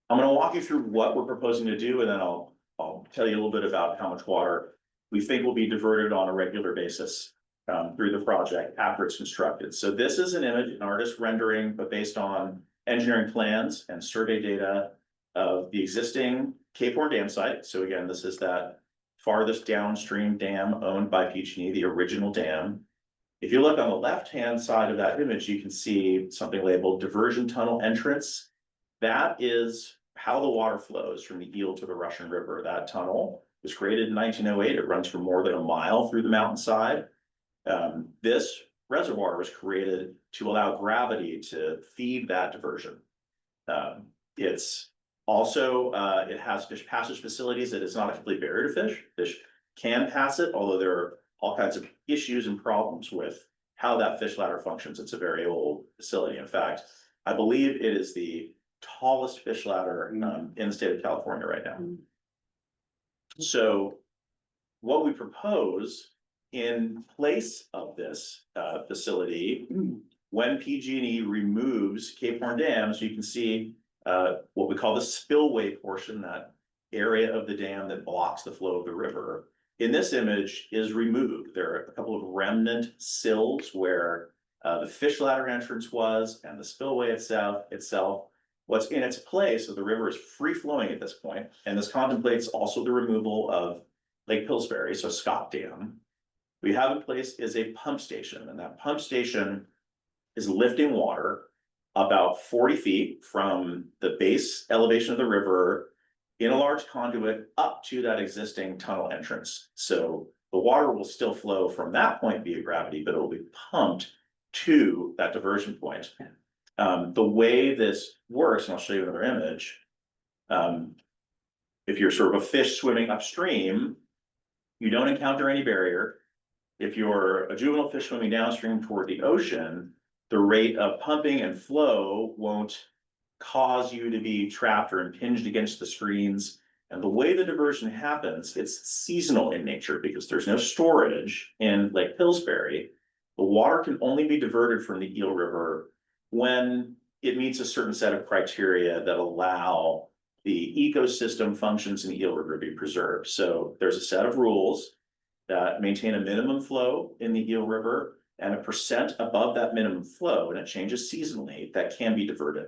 I'm going to walk you through what we're proposing to do, and then I'll tell you a little bit about how much water we think will be diverted on a regular basis through the project after it's constructed. So this is an image, an artist rendering, but based on engineering plans and survey data of the existing Cape Horn Dam site. So again, this is that farthest downstream dam owned by PG&E, the original dam. If you look on the left-hand side of that image, you can see something labeled diversion tunnel entrance. That is how the water flows from the Eel to the Russian River. That tunnel was created in 1908. It runs for more than a mile through the mountainside. This reservoir was created to allow gravity to feed that diversion. It's also, it has fish passage facilities. It is not a complete barrier to fish. Fish can pass it, although there are all kinds of issues and problems with how that fish ladder functions. It's a very old facility. In fact, I believe it is the tallest fish ladder in the state of California right now. So what we propose in place of this facility, when PG&E removes Cape Horn dams, you can see what we call the spillway portion, that area of the dam that blocks the flow of the river. In this image is removed. There are a couple of remnant sills where the fish ladder entrance was and the spillway itself. What's in its place, so the river is free flowing at this point, and this contemplates also the removal of Lake Pillsbury, so Scott Dam. We have in place is a pump station, and that pump station is lifting water about 40 feet from the base elevation of the river in a large conduit up to that existing tunnel entrance. So the water will still flow from that point via gravity, but it will be pumped to that diversion point. The way this works, and I'll show you another image. If you're sort of a fish swimming upstream, you don't encounter any barrier. If you're a juvenile fish swimming downstream toward the ocean, the rate of pumping and flow won't cause you to be trapped or impinged against the screens. And the way the diversion happens, it's seasonal in nature because there's no storage in Lake Pillsbury. The water can only be diverted from the Eel River when it meets a certain set of criteria that allow the ecosystem functions in the Eel River to be preserved. So there's a set of rules that maintain a minimum flow in the Eel River and a percent above that minimum flow, and it changes seasonally, that can be diverted.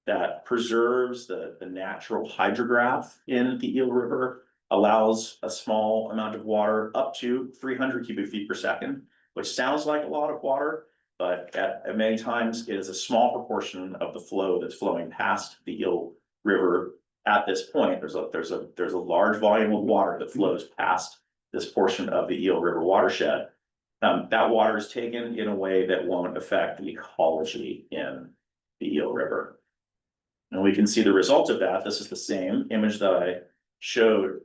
That preserves the natural hydrograph in the Eel River, allows a small amount of water up to 300 cubic feet per second, which sounds like a lot of water, but at many times it is a small proportion of the flow that's flowing past the Eel River. At this point, there's a large volume of water that flows past this portion of the Eel River watershed. That water is taken in a way that won't affect the ecology in the Eel River. And we can see the result of that. This is the same image that I showed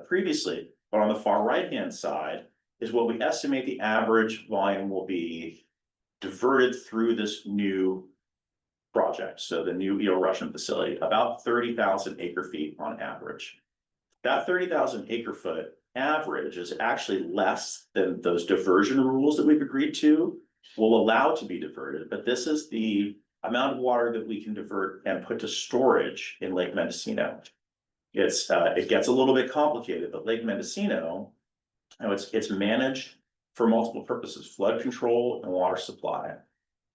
previously, but on the far right-hand side is what we estimate the average volume will be diverted through this new project. So the new Eel Russian facility, about 30,000 acre feet on average. That 30,000 acre foot average is actually less than those diversion rules that we've agreed to will allow to be diverted, but this is the amount of water that we can divert and put to storage in Lake Mendocino. It gets a little bit complicated, but Lake Mendocino, it's managed for multiple purposes: flood control and water supply.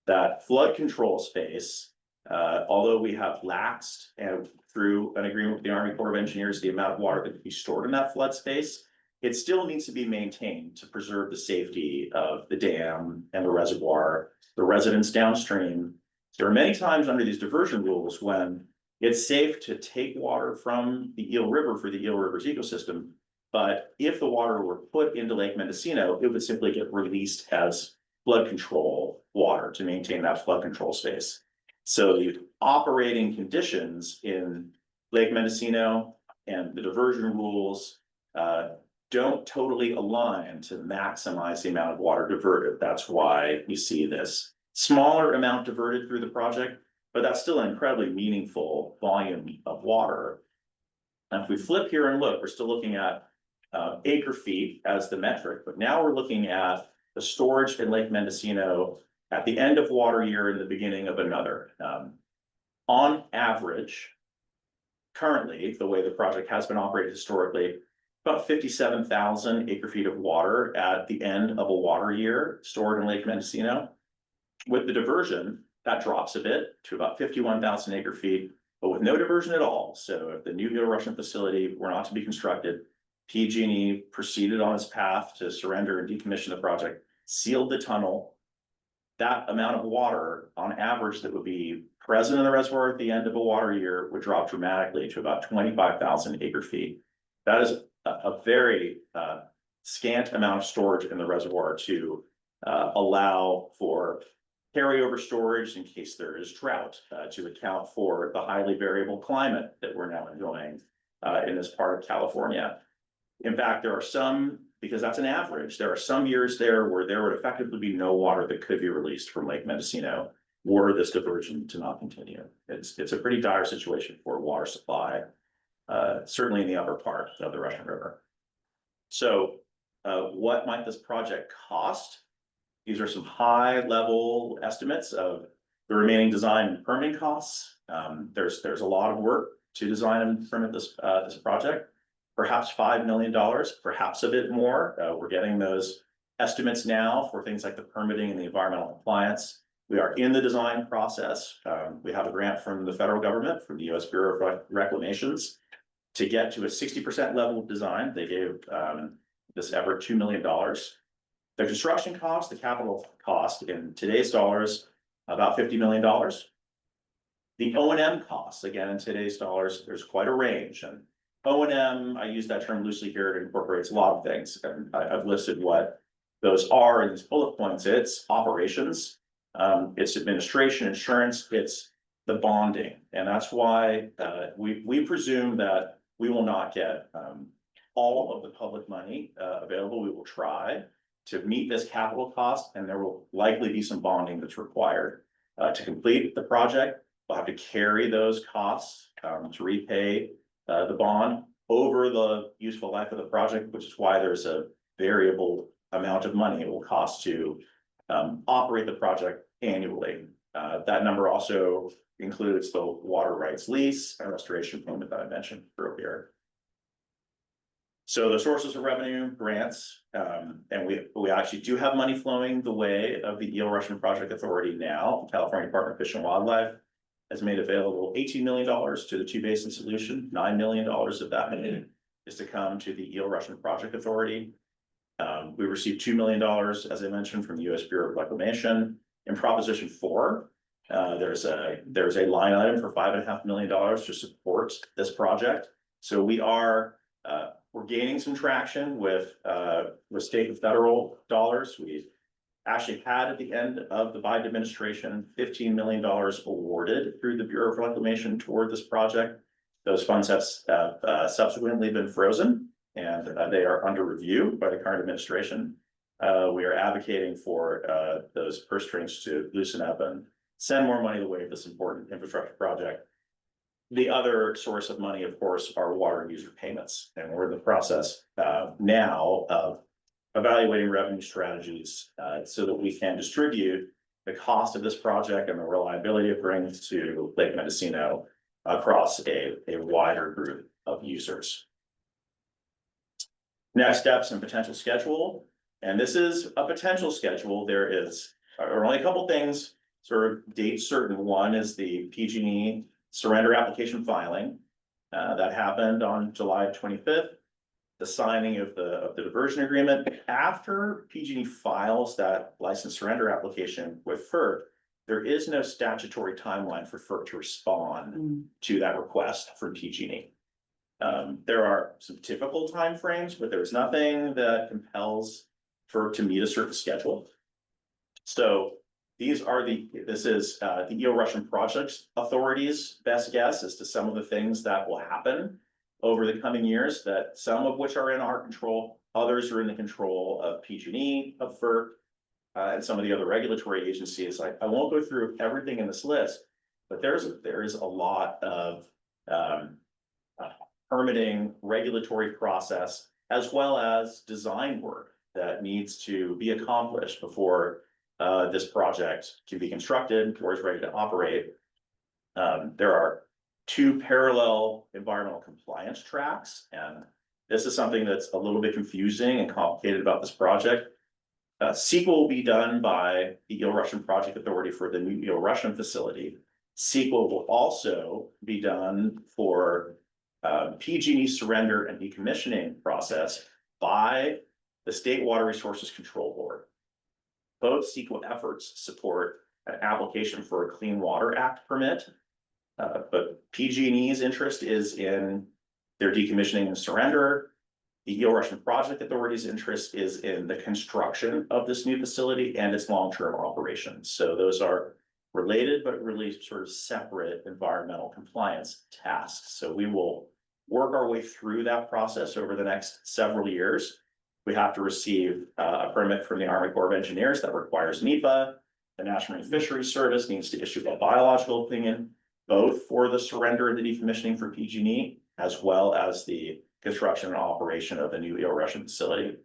That flood control space, although we have laxed and through an agreement with the Army Corps of Engineers the amount of water that can be stored in that flood space, it still needs to be maintained to preserve the safety of the dam and the reservoir, the residents downstream. There are many times under these diversion rules when it's safe to take water from the Eel River for the Eel River's ecosystem, but if the water were put into Lake Mendocino, it would simply get released as flood control water to maintain that flood control space. So the operating conditions in Lake Mendocino and the diversion rules don't totally align to maximize the amount of water diverted. That's why you see this smaller amount diverted through the project, but that's still an incredibly meaningful volume of water. And if we flip here and look, we're still looking at acre feet as the metric, but now we're looking at the storage in Lake Mendocino at the end of water year and the beginning of another. On average, currently, the way the project has been operated historically, about 57,000 acre feet of water at the end of a water year stored in Lake Mendocino. With the diversion, that drops a bit to about 51,000 acre feet, but with no diversion at all. So if the new Eagle Russian facility were not to be constructed, PG&E proceeded on its path to surrender and decommission the project, sealed the tunnel. That amount of water on average that would be present in the reservoir at the end of a water year would drop dramatically to about 25,000 acre feet. That is a very scant amount of storage in the reservoir to allow for carryover storage in case there is drought, to account for the highly variable climate that we're now enjoying in this part of California. In fact, there are some, because that's an average, there are some years there where there would effectively be no water that could be released from Lake Mendocino were this diversion to not continue. It's a pretty dire situation for water supply, certainly in the upper part of the Russian River. So what might this project cost? These are some high level estimates of the remaining design and permitting costs. There's a lot of work to design and permit this project. Perhaps $5 million, perhaps a bit more. We're getting those estimates now for things like the permitting and the environmental compliance. We are in the design process. We have a grant from the federal government, from the U.S. Bureau of Reclamations, to get to a 60% level of design. They gave this effort $2 million. The construction cost, the capital cost in today's dollars, about $50 million. The O&M costs, again, in today's dollars, there's quite a range. And O&M, I use that term loosely here, it incorporates a lot of things. And I've listed what those are in these bullet points. It's operations, it's administration, insurance, it's the bonding. And that's why we presume that we will not get all of the public money available. We will try to meet this capital cost, and there will likely be some bonding that's required to complete the project. We'll have to carry those costs to repay the bond over the useful life of the project, which is why there's a variable amount of money it will cost to operate the project annually. That number also includes the water rights lease and restoration payment that I mentioned earlier. So the sources of revenue, grants, and we actually do have money flowing the way of the Eagle Russian Project Authority now. California Department of Fish and Wildlife has made available $18 million to the Two Basin Solution. $9 million of that money is to come to the Eagle Russian Project Authority. We received $2 million, as I mentioned, from the U.S. Bureau of Reclamation. In Proposition 4, there's a line item for $5.5 million to support this project. So we're gaining some traction with state and federal dollars. We actually had at the end of the Biden administration, $15 million awarded through the Bureau of Reclamation toward this project. Those funds have subsequently been frozen, and they are under review by the current administration. We are advocating for those purse strings to loosen up and send more money the way of this important infrastructure project. The other source of money, of course, are water user payments, and we're in the process now of evaluating revenue strategies so that we can distribute the cost of this project and the reliability it brings to Lake Mendocino across a wider group of users. Next steps and potential schedule. And this is a potential schedule. There are only a couple things sort of date certain. One is the PG&E surrender application filing that happened on July 25th. The signing of the diversion agreement. After PG&E files that license surrender application with FERC, there is no statutory timeline for FERC to respond to that request from PG&E. There are some typical timeframes, but there's nothing that compels FERC to meet a certain schedule. So this is the Eagle Russian Project Authority's best guess as to some of the things that will happen over the coming years, that some of which are in our control, others are in the control of PG&E, of FERC. and some of the other regulatory agencies. I won't go through everything in this list, but there is a lot of permitting, regulatory process, as well as design work that needs to be accomplished before this project can be constructed or is ready to operate. There are 2 parallel environmental compliance tracks, and this is something that's a little bit confusing and complicated about this project. CEQA will be done by the Eel Russian Project Authority for the new Eel Russian facility. CEQA will also be done for PG&E surrender and decommissioning process by the State Water Resources Control Board. Both CEQA efforts support an application for a Clean Water Act permit, but PG&E's interest is in their decommissioning and surrender. The Eel Russian Project Authority's interest is in the construction of this new facility and its long-term operations. So those are related, but really sort of separate environmental compliance tasks. So we will work our way through that process over the next several years. We have to receive a permit from the Army Corps of Engineers that requires NEPA. The National Marine Fisheries Service needs to issue a biological opinion, both for the surrender and the decommissioning for PG&E, as well as the construction and operation of the new Eel Russian facility.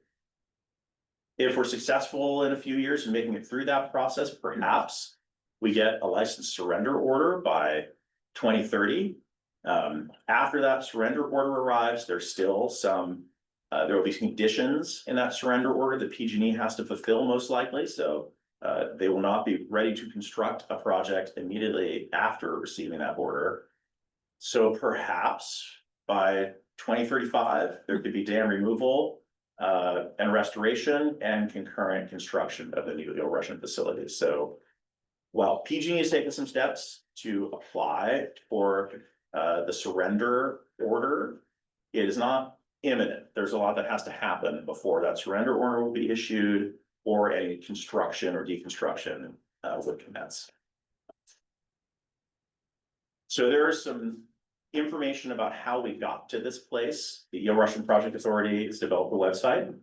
If we're successful in a few years in making it through that process, perhaps we get a license surrender order by 2030. After that surrender order arrives, there's still some, there will be conditions in that surrender order that PG&E has to fulfill most likely. So they will not be ready to construct a project immediately after receiving that order. So perhaps by 2035, there could be dam removal and restoration and concurrent construction of the new Eel Russian facility. So while PG&E has taken some steps to apply for the surrender order, it is not imminent. There's a lot that has to happen before that surrender order will be issued or any construction or deconstruction would commence. So there is some information about how we got to this place. The Eel Russian Project Authority has developed a website.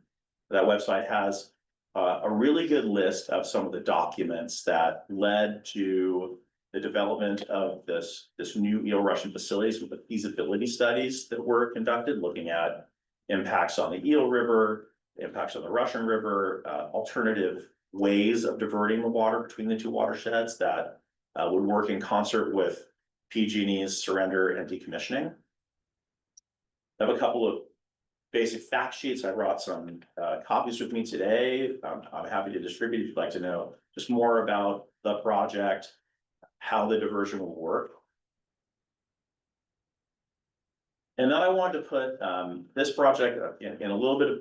That website has a really good list of some of the documents that led to the development of this new Eel Russian facilities with the feasibility studies that were conducted, looking at impacts on the Eel River, impacts on the Russian River, alternative ways of diverting the water between the 2 watersheds that would work in concert with PG&E's surrender and decommissioning. I have a couple of basic fact sheets. I brought some copies with me today. I'm happy to distribute if you'd like to know just more about the project, how the diversion will work. And then I wanted to put this project in a little bit of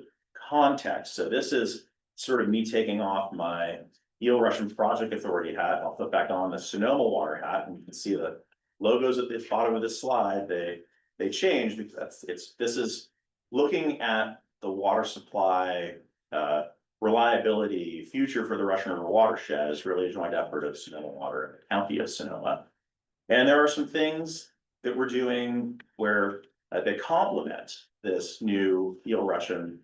context. So this is sort of me taking off my Eel Russian Project Authority hat. I'll put back on the Sonoma water hat, and you can see the logos at the bottom of this slide. They change because this is looking at the water supply reliability future for the Russian River watershed. Is really a joint effort of Sonoma Water and the County of Sonoma. And there are some things that we're doing where they complement this new Eel Russian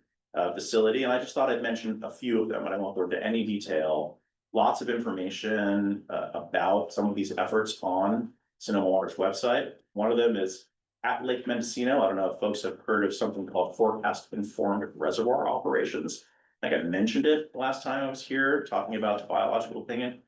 facility. And I just thought I'd mention a few of them, but I won't go into any detail. Lots of information about some of these efforts on Sonoma Water's website. One of them is at Lake Mendocino. I don't know if folks have heard of something called forecast informed reservoir operations. I think I mentioned it last time I was here talking about the biological opinion.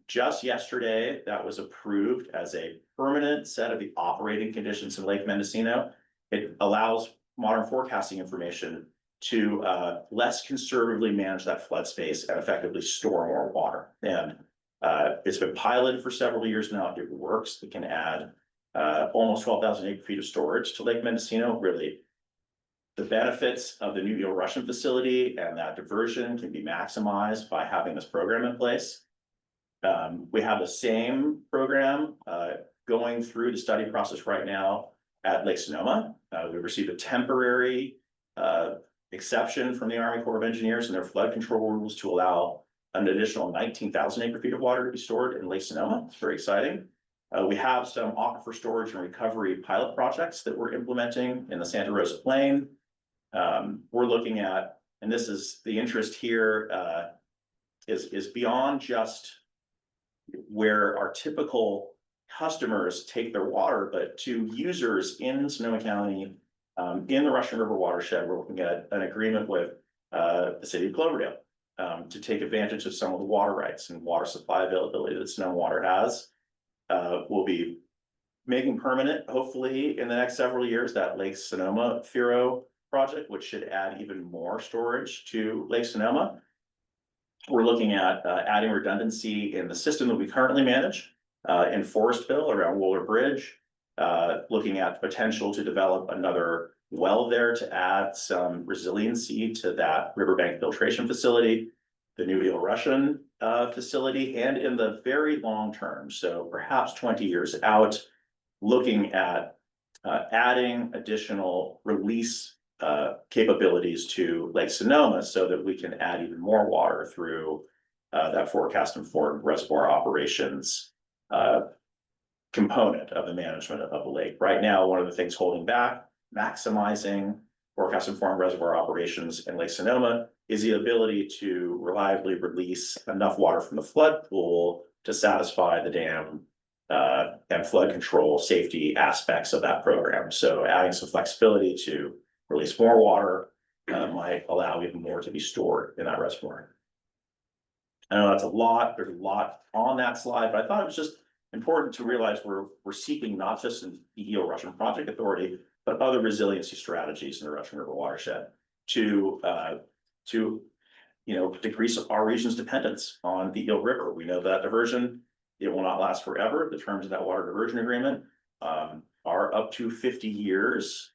Just yesterday, that was approved as a permanent set of the operating conditions in Lake Mendocino. It allows modern forecasting information to less conservatively manage that flood space and effectively store more water. And it's been piloted for several years now. It works. It can add almost 12,000 acre feet of storage to Lake Mendocino. Really, the benefits of the new Eel Russian facility and that diversion can be maximized by having this program in place. We have the same program going through the study process right now at Lake Sonoma. We received a temporary exception from the Army Corps of Engineers and their flood control rules to allow an additional 19,000 acre feet of water to be stored in Lake Sonoma. It's very exciting. We have some aquifer storage and recovery pilot projects that we're implementing in the Santa Rosa Plain. We're looking at, and this is the interest here, is beyond just where our typical customers take their water, but to users in Sonoma County, in the Russian River watershed, we're looking at an agreement with the city of Cloverdale to take advantage of some of the water rights and water supply availability that Sonoma Water has. We'll be making permanent, hopefully in the next several years, that Lake Sonoma Firo project, which should add even more storage to Lake Sonoma. We're looking at adding redundancy in the system that we currently manage in Forestville around Wohler Bridge. Looking at the potential to develop another well there to add some resiliency to that riverbank filtration facility, the new Eel Russian facility, and in the very long term, so perhaps 20 years out, looking at adding additional release capabilities to Lake Sonoma so that we can add even more water through that forecast informed reservoir operations component of the management of the lake. Right now, one of the things holding back maximizing forecast informed reservoir operations in Lake Sonoma is the ability to reliably release enough water from the flood pool to satisfy the dam and flood control safety aspects of that program. So adding some flexibility to release more water might allow even more to be stored in that reservoir. I know that's a lot, there's a lot on that slide, but I thought it was just important to realize we're seeking not just an EEO Russian Project Authority, but other resiliency strategies in the Russian River watershed to decrease our region's dependence on the Eel River. We know that diversion, it will not last forever. The terms of that water diversion agreement are up to 50 years.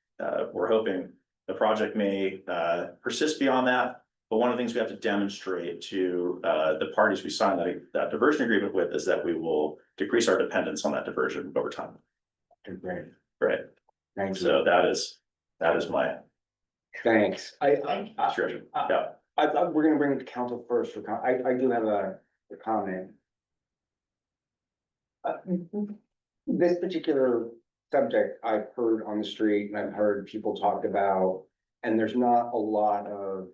We're hoping the project may persist beyond that. But one of the things we have to demonstrate to the parties we signed that diversion agreement with is that we will decrease our dependence on that diversion over time. Great. Right. Thanks. So that is my Thanks. description. Yeah. We're gonna bring it to council first. I do have a comment. This particular subject I've heard on the street and I've heard people talk about, and there's not a lot of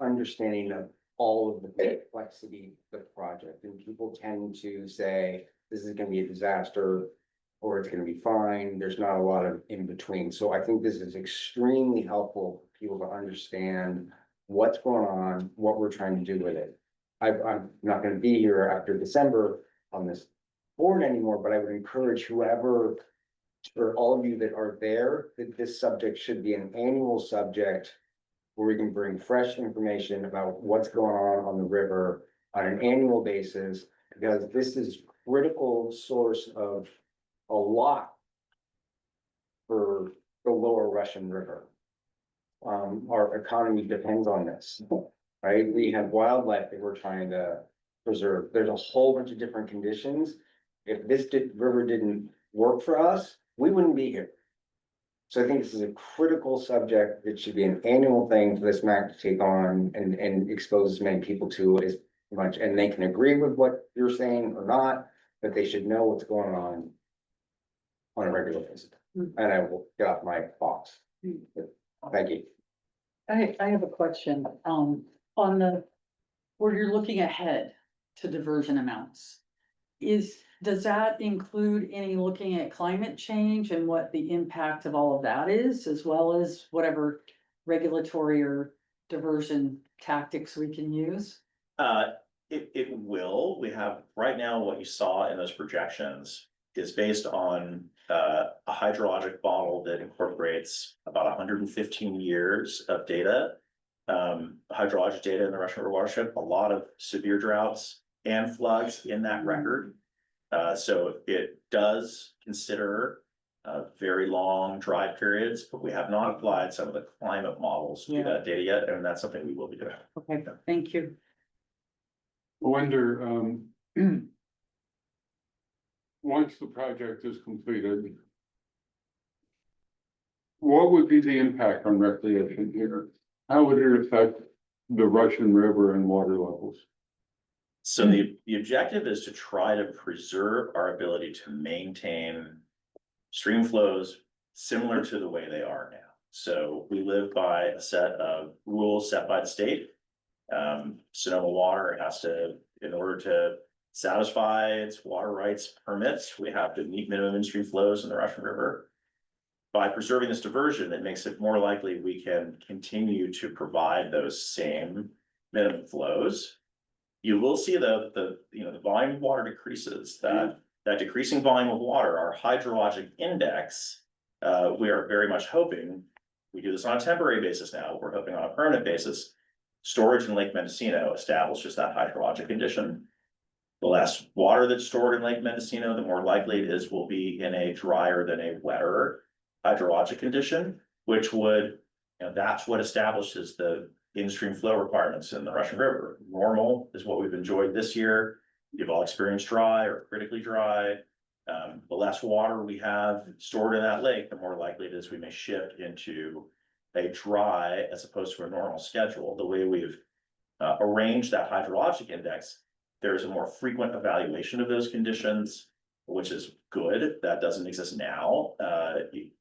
understanding of all of the complexity of the project. And people tend to say, this is gonna be a disaster, or it's gonna be fine. There's not a lot of in between. So I think this is extremely helpful for people to understand what's going on, what we're trying to do with it. I'm not gonna be here after December on this board anymore, but I would encourage whoever, or all of you that are there, that this subject should be an annual subject where we can bring fresh information about what's going on the river on an annual basis, because this is critical source of a lot for the lower Russian River. Our economy depends on this, right? We have wildlife that we're trying to preserve. There's a whole bunch of different conditions. If this river didn't work for us, we wouldn't be here. So I think this is a critical subject that should be an annual thing for this MAC to take on and expose as many people to as much, and they can agree with what you're saying or not, but they should know what's going on a regular basis. And I will get off my box. Thank you. I have a question, on where you're looking ahead to diversion amounts. Does that include any looking at climate change and what the impact of all of that is, as well as whatever regulatory or diversion tactics we can use? It will. We have right now what you saw in those projections is based on a hydrologic model that incorporates about 115 years of data, hydrologic data in the Russian River watershed, a lot of severe droughts and floods in that record. So it does consider very long dry periods, but we have not applied some of the climate models to that data yet, and that's something we will be doing. Okay, thank you. I wonder, once the project is completed, what would be the impact on recreation here? How would it affect the Russian River and water levels? So the objective is to try to preserve our ability to maintain stream flows similar to the way they are now. So we live by a set of rules set by the state. Sonoma Water has to, in order to satisfy its water rights permits, we have to meet minimum in-stream flows in the Russian River. By preserving this diversion, it makes it more likely we can continue to provide those same minimum flows. You will see though, that the volume of water decreases, that decreasing volume of water, our hydrologic index, we are very much hoping, we do this on a temporary basis now, we're hoping on a permanent basis, storage in Lake Mendocino establishes that hydrologic condition. The less water that's stored in Lake Mendocino, the more likely it is we'll be in a drier than a wetter hydrologic condition, which would, that's what establishes the in-stream flow requirements in the Russian River. Normal is what we've enjoyed this year. You've all experienced dry or critically dry. The less water we have stored in that lake, the more likely it is we may shift into a dry as opposed to a normal schedule. The way we've arranged that hydrologic index, there's a more frequent evaluation of those conditions, which is good. That doesn't exist now.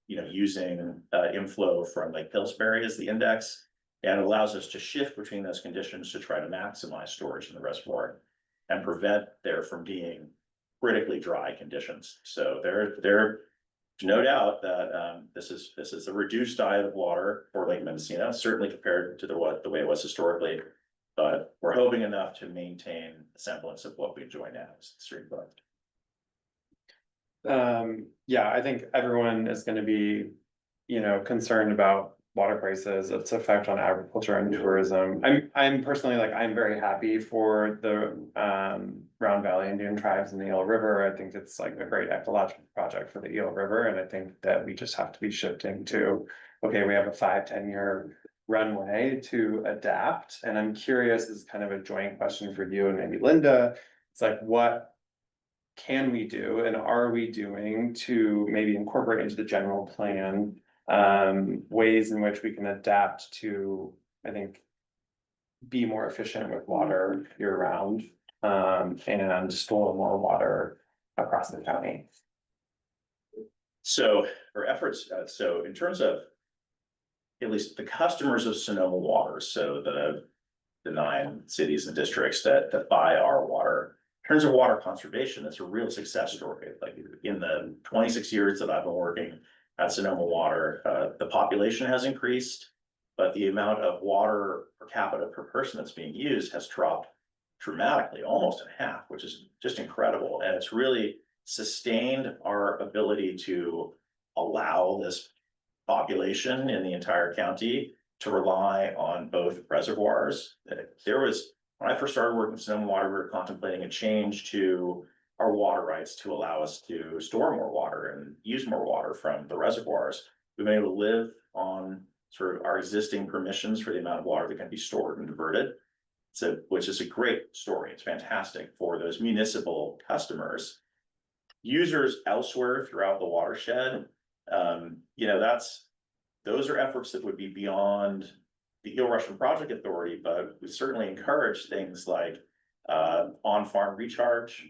Using inflow from Lake Pillsbury as the index, and it allows us to shift between those conditions to try to maximize storage in the reservoir and prevent there from being critically dry conditions. So there's no doubt that this is a reduced diet of water for Lake Mendocino, certainly compared to the way it was historically. But we're hoping enough to maintain a semblance of what we enjoy now as the stream flow. Yeah, I think everyone is gonna be, concerned about water prices, its effect on agriculture and tourism. I'm personally I'm very happy for the Round Valley Indian tribes in the Eel River. I think it's like a great ecological project for the Eel River, and I think that we just have to be shifting to, okay, we have a 5-10 year runway to adapt. And I'm curious, this is kind of a joint question for you and maybe Linda. It's like, what can we do and are we doing to maybe incorporate into the general plan ways in which we can adapt to, I think, be more efficient with water year round and store more water across the county? So our efforts, so in terms of at least the customers of Sonoma Water, so the 9 cities and districts that buy our water, in terms of water conservation, it's a real success story. Like in the 26 years that I've been working at Sonoma Water, the population has increased, but the amount of water per capita per person that's being used has dropped dramatically, almost in half, which is just incredible. And it's really sustained our ability to allow this population in the entire county to rely on both reservoirs. When I first started working with Sonoma Water, we were contemplating a change to our water rights to allow us to store more water and use more water from the reservoirs. We've been able to live on sort of our existing permissions for the amount of water that can be stored and diverted. So, which is a great story. It's fantastic for those municipal customers. Users elsewhere throughout the watershed, those are efforts that would be beyond the Eel Russian Project Authority, but we certainly encourage things like on-farm recharge,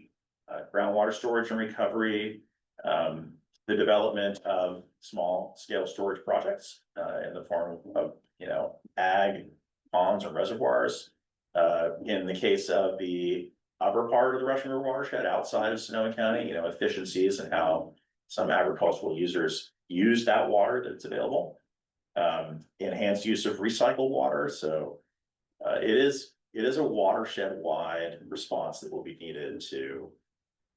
groundwater storage and recovery, the development of small-scale storage projects in the form of ag ponds or reservoirs. In the case of the upper part of the Russian River watershed outside of Sonoma County, efficiencies and how some agricultural users use that water that's available. Enhanced use of recycled water. So it is a watershed-wide response that will be needed to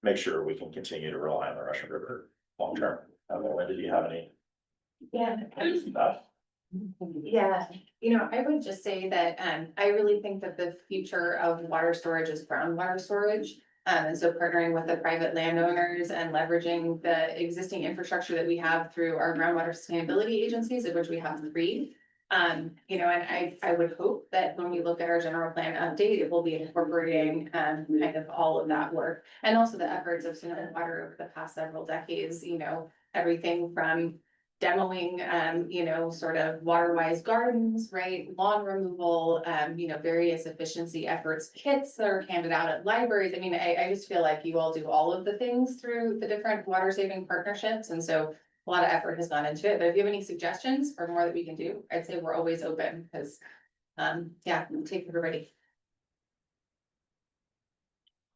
make sure we can continue to rely on the Russian River long term. Linda, do you have any? Yeah. Yeah, I would just say that I really think that the future of water storage is groundwater storage. And so partnering with the private landowners and leveraging the existing infrastructure that we have through our groundwater sustainability agencies, of which we have 3. And I would hope that when we look at our general plan update, it will be incorporating kind of all of that work. And also the efforts of Sonoma Water over the past several decades, everything from demoing, sort of water-wise gardens, right? Lawn removal, various efficiency efforts, kits that are handed out at libraries. I mean, I just feel like you all do all of the things through the different water saving partnerships. And so a lot of effort has gone into it. But if you have any suggestions for more that we can do, I'd say we're always open because Yeah, we'll take everybody.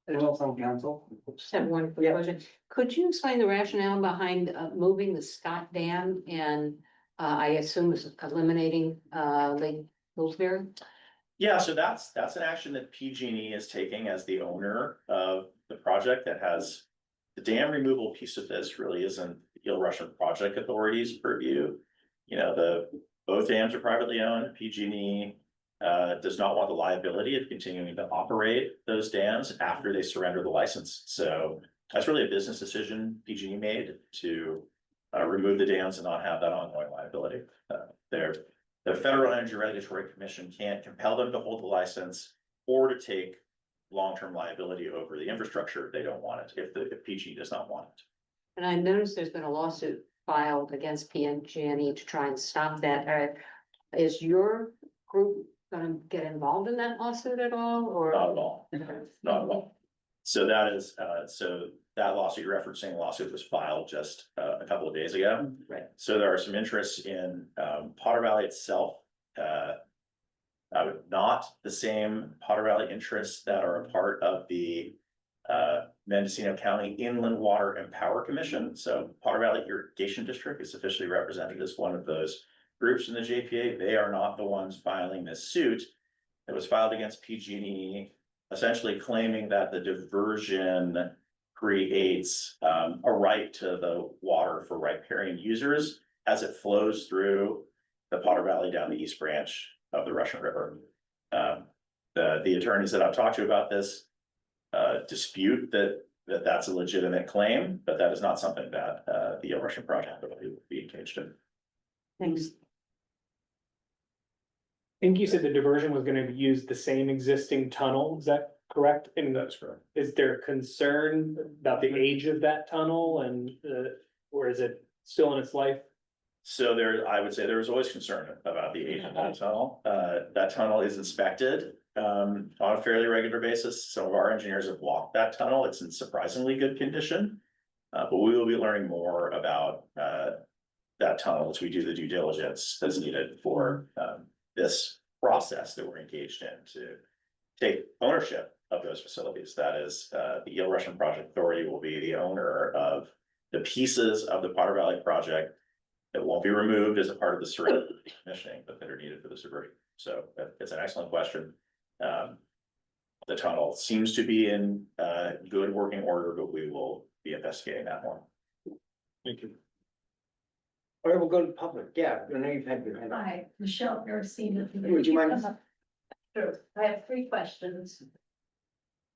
Anyone else on council? Just have one quick question. Could you explain the rationale behind moving the Scott Dam and I assume it's eliminating Lake Pillsbury? Yeah, so that's an action that PG&E is taking as the owner of the project that has. The dam removal piece of this really isn't the Eel Russian Project Authority's purview. You know, both dams are privately owned. PG&E does not want the liability of continuing to operate those dams after they surrender the license. So that's really a business decision PG&E made to remove the dams and not have that ongoing liability. The Federal Energy Regulatory Commission can't compel them to hold the license or to take long-term liability over the infrastructure if they don't want it, if PG does not want it. And I noticed there's been a lawsuit filed against PG&E to try and stop that. Is your group gonna get involved in that lawsuit at all, or? Not at all, not at all. So that is, so that lawsuit you're referencing, lawsuit was filed just a couple of days ago. Right. So there are some interests in Potter Valley itself. Not the same Potter Valley interests that are a part of the Mendocino County Inland Water and Power Commission. So Potter Valley Irrigation District is officially represented as one of those groups in the JPA. They are not the ones filing this suit. It was filed against PG&E, essentially claiming that the diversion creates a right to the water for riparian users as it flows through the Potter Valley down the East Branch of the Russian River. The attorneys that I've talked to about this dispute that's a legitimate claim, but that is not something that the Russian project would be engaged in. Thanks. I think you said the diversion was gonna use the same existing tunnel, is that correct? And that's correct. Is there concern about the age of that tunnel and, or is it still in its life? So I would say there was always concern about the age of that tunnel. That tunnel is inspected on a fairly regular basis. Some of our engineers have walked that tunnel. It's in surprisingly good condition. But we will be learning more about that tunnel as we do the due diligence that's needed for this process that we're engaged in to take ownership of those facilities. That is, the Eel Russian Project Authority will be the owner of the pieces of the Potter Valley project that won't be removed as a part of the surrender decommissioning, but that are needed for the diversion. So it's an excellent question. The tunnel seems to be in good working order, but we will be investigating that more. Thank you. All right, we'll go to public. Yeah, I know you've had your hand up. Hi, Michelle Garcia. Would you mind? Sure, I have 3 questions.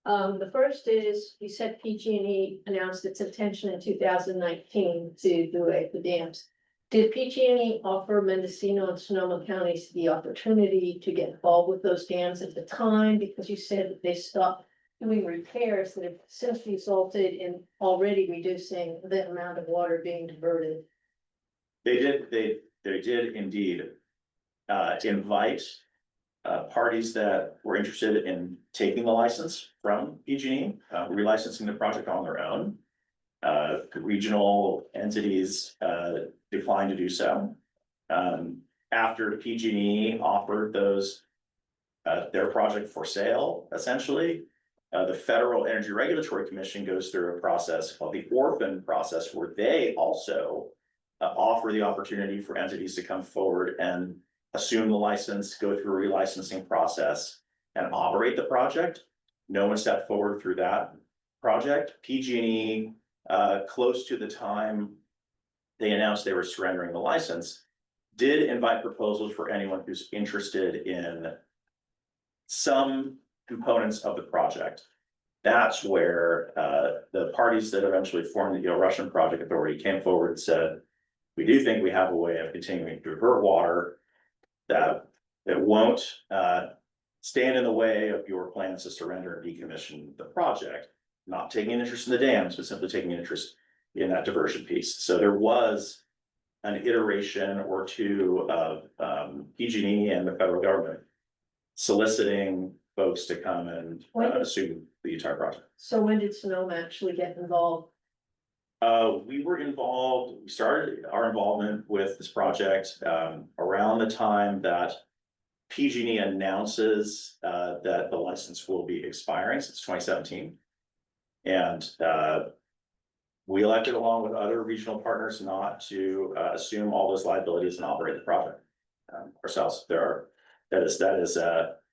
The first is, you said PG&E announced its intention in 2019 to do the dams. Did PG&E offer Mendocino and Sonoma counties the opportunity to get involved with those dams at the time? Because you said that they stopped doing repairs that have since resulted in already reducing the amount of water being diverted. They did indeed invite parties that were interested in taking the license from PG&E, relicensing the project on their own. Regional entities declined to do so. After PG&E offered those their project for sale, essentially, the Federal Energy Regulatory Commission goes through a process called the orphan process, where they also offer the opportunity for entities to come forward and assume the license, go through a relicensing process, and operate the project. No one stepped forward through that project. PG&E, close to the time they announced they were surrendering the license, did invite proposals for anyone who's interested in some components of the project. That's where the parties that eventually formed the Eel Russian Project Authority came forward and said, we do think we have a way of continuing to divert water that won't stand in the way of your plans to surrender and decommission the project, not taking an interest in the dams, but simply taking an interest in that diversion piece. So there was an iteration or two of PG&E and the federal government soliciting folks to come and assume the entire project. So when did Sonoma actually get involved? We were involved, we started our involvement with this project around the time that PG&E announces that the license will be expiring since 2017. And we elected, along with other regional partners, not to assume all those liabilities and operate the project ourselves. That is,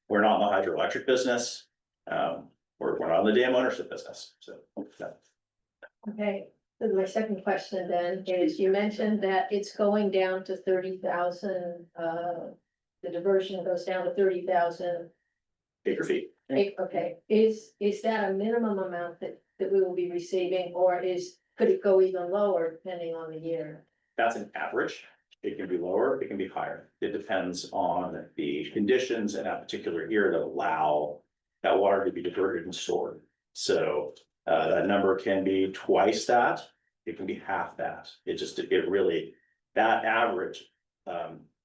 we're not in the hydroelectric business. We're not in the dam ownership business, so. Okay, then my second question then is, you mentioned that it's going down to 30,000, the diversion goes down to 30,000. Acre feet. Okay, is that a minimum amount that we will be receiving, or could it go even lower depending on the year? That's an average. It can be lower, it can be higher. It depends on the conditions in that particular year that allow that water to be diverted and stored. So that number can be twice that, it can be half that. That average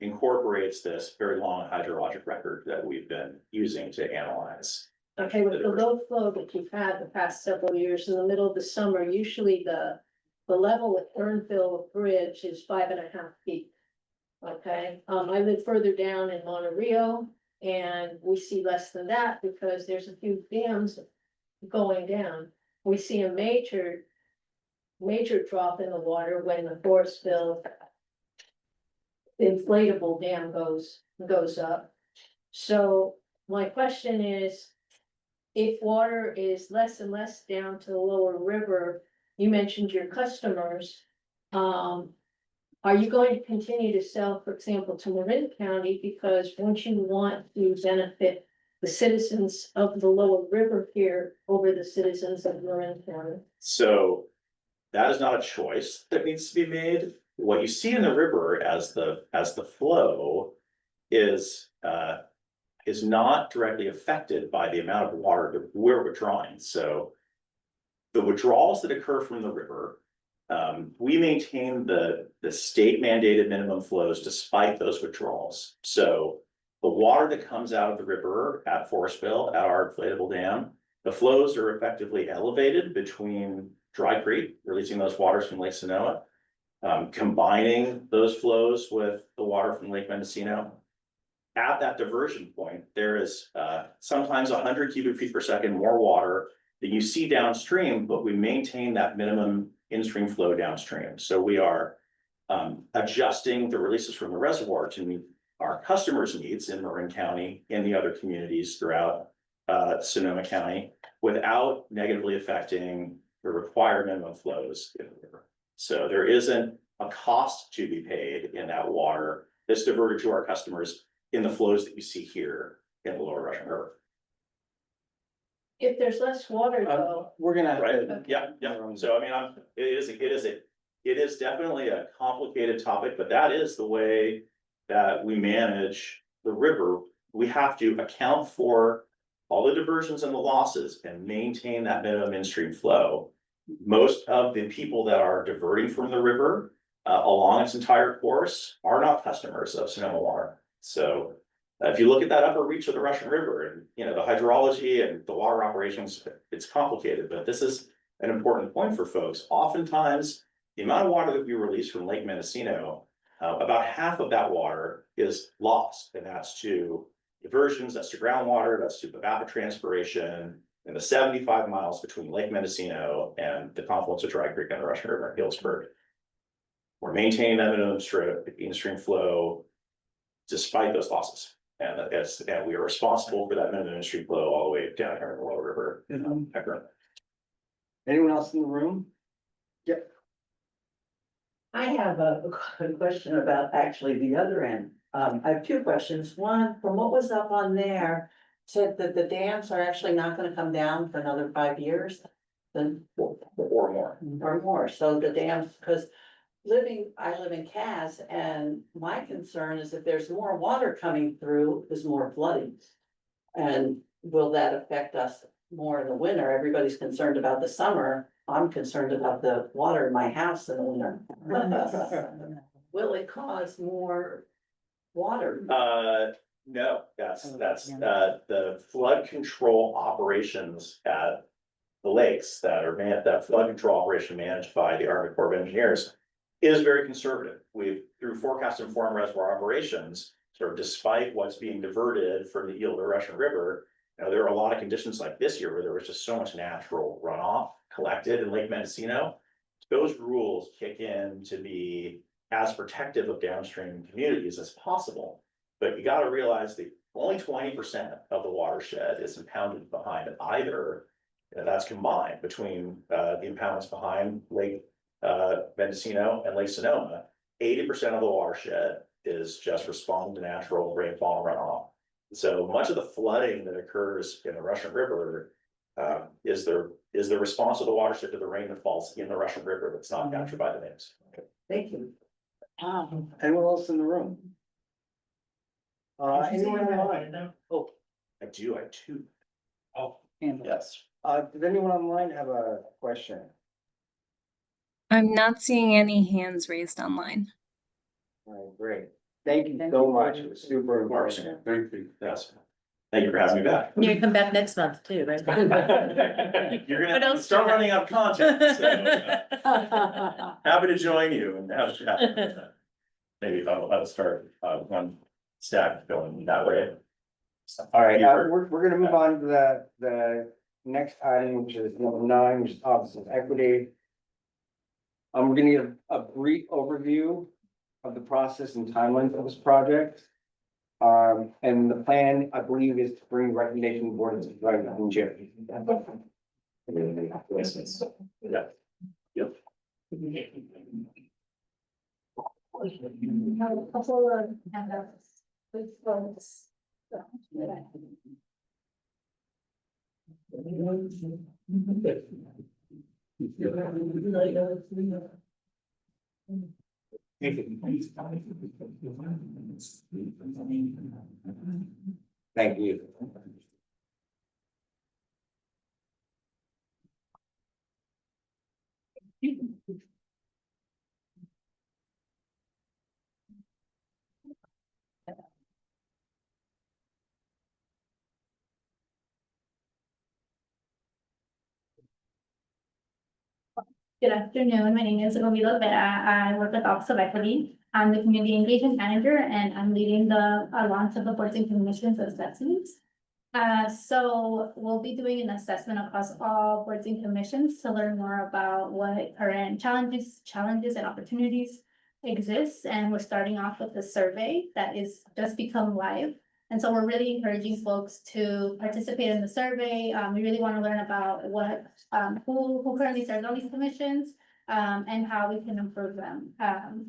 incorporates this very long hydrologic record that we've been using to analyze. Okay, with the low flow that you've had the past several years, in the middle of the summer, usually the level at Burnville Bridge is 5.5 feet. Okay, I live further down in Monterey, and we see less than that because there's a few dams going down. We see a major drop in the water when the Forestville inflatable dam goes up. So my question is, if water is less and less down to the lower river, you mentioned your customers. Are you going to continue to sell, for example, to Marin County? Because once you want to benefit the citizens of the lower river here over the citizens of Marin County. So that is not a choice that needs to be made. What you see in the river as the flow is not directly affected by the amount of water that we're withdrawing. So the withdrawals that occur from the river, we maintain the state mandated minimum flows despite those withdrawals. So the water that comes out of the river at Forestville, at our inflatable dam, the flows are effectively elevated between Dry Creek, releasing those waters from Lake Sonoa, combining those flows with the water from Lake Mendocino. At that diversion point, there is sometimes 100 cubic feet per second more water that you see downstream, but we maintain that minimum in-stream flow downstream. So we are adjusting the releases from the reservoir to meet our customers' needs in Marin County and the other communities throughout Sonoma County without negatively affecting the required minimum flows in the river. So there isn't a cost to be paid in that water that's diverted to our customers in the flows that you see here in the lower Russian River. If there's less water though. We're gonna. Right, yeah. So I mean, it is definitely a complicated topic, but that is the way that we manage the river. We have to account for all the diversions and the losses and maintain that minimum in-stream flow. Most of the people that are diverting from the river along its entire course are not customers of Sonoma Water. So if you look at that upper reach of the Russian River and, you know, the hydrology and the water operations, it's complicated, but this is an important point for folks. Oftentimes, the amount of water that we release from Lake Mendocino, about half of that water is lost, and that's to diversions, that's to groundwater, that's to evapotranspiration in the 75 miles between Lake Mendocino and the confluence of Dry Creek and the Russian River in Healdsburg. We're maintaining that minimum in-stream flow despite those losses. And we are responsible for that minimum in-stream flow all the way down here in the lower river. Anyone else in the room? Yep. I have a question about actually the other end. I have two questions. One, from what was up on there, said that the dams are actually not gonna come down for another 5 years. Then Or more. or more, so the dams, because I live in Cass, and my concern is if there's more water coming through, there's more flooding. And will that affect us more in the winter? Everybody's concerned about the summer. I'm concerned about the water in my house in the winter. Will it cause more water? No, that's the flood control operations at the lakes that flood control operation managed by the Army Corps of Engineers is very conservative. We've, through forecast informed reservoir operations, sort of despite what's being diverted from the Eel to Russian River, there are a lot of conditions like this year where there was just so much natural runoff collected in Lake Mendocino. Those rules kick in to be as protective of downstream communities as possible. But you gotta realize that only 20% of the watershed is impounded behind either. That's combined between the impoundments behind Lake Mendocino and Lake Sonoma. 80% of the watershed is just responding to natural rainfall and runoff. So much of the flooding that occurs in the Russian River is the response of the watershed to the rain that falls in the Russian River that's not captured by the names. Thank you. Anyone else in the room? Anyone online? Oh, I do, I have two. oh, Yes. does anyone online have a question? I'm not seeing any hands raised online. All right, great. Thank you so much. It was super informative. Thank you. Yes. Thank you for having me back. You can come back next month too, right? You're What gonna else start do you have? running out of content, so happy to join you and have a chat. Maybe I'll start one stack going that way. All right, we're gonna move on to the next item, which is number 9, which is Office of Equity. We're gonna give a brief overview of the process and timeline for this project. And the plan, I believe, is to bring recommendation to the board in June. Yeah. Yep. Have a couple of handouts with folks. Thank you. Good afternoon. My name is Romilo Vera. I work with Office of Equity. I'm the Community Engagement Manager and I'm leading the launch of the boards and commissions assessments. So we'll be doing an assessment across all boards and commissions to learn more about what current challenges and opportunities exist. And we're starting off with the survey that is just become live. And so we're really encouraging folks to participate in the survey. We really want to learn about what, who currently serves on these commissions, and how we can improve them.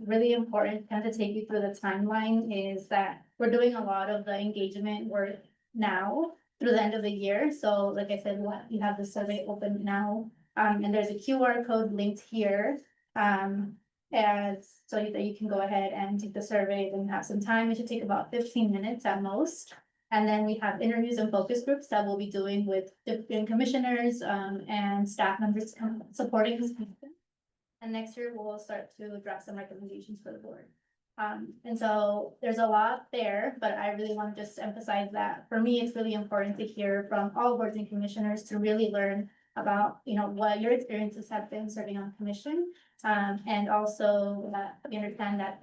Really important, kind of to take you through the timeline, is that we're doing a lot of the engagement work now through the end of the year. So like I said, you have the survey open now, and there's a QR code linked here. And so that you can go ahead and take the survey and have some time. It should take about 15 minutes at most. And then we have interviews and focus groups that we'll be doing with different commissioners and staff members supporting this. And next year we'll start to draft some recommendations for the board. And so there's a lot there, but I really want to just emphasize that for me, it's really important to hear from all boards and commissioners to really learn about, what your experiences have been serving on commission. And also that we understand that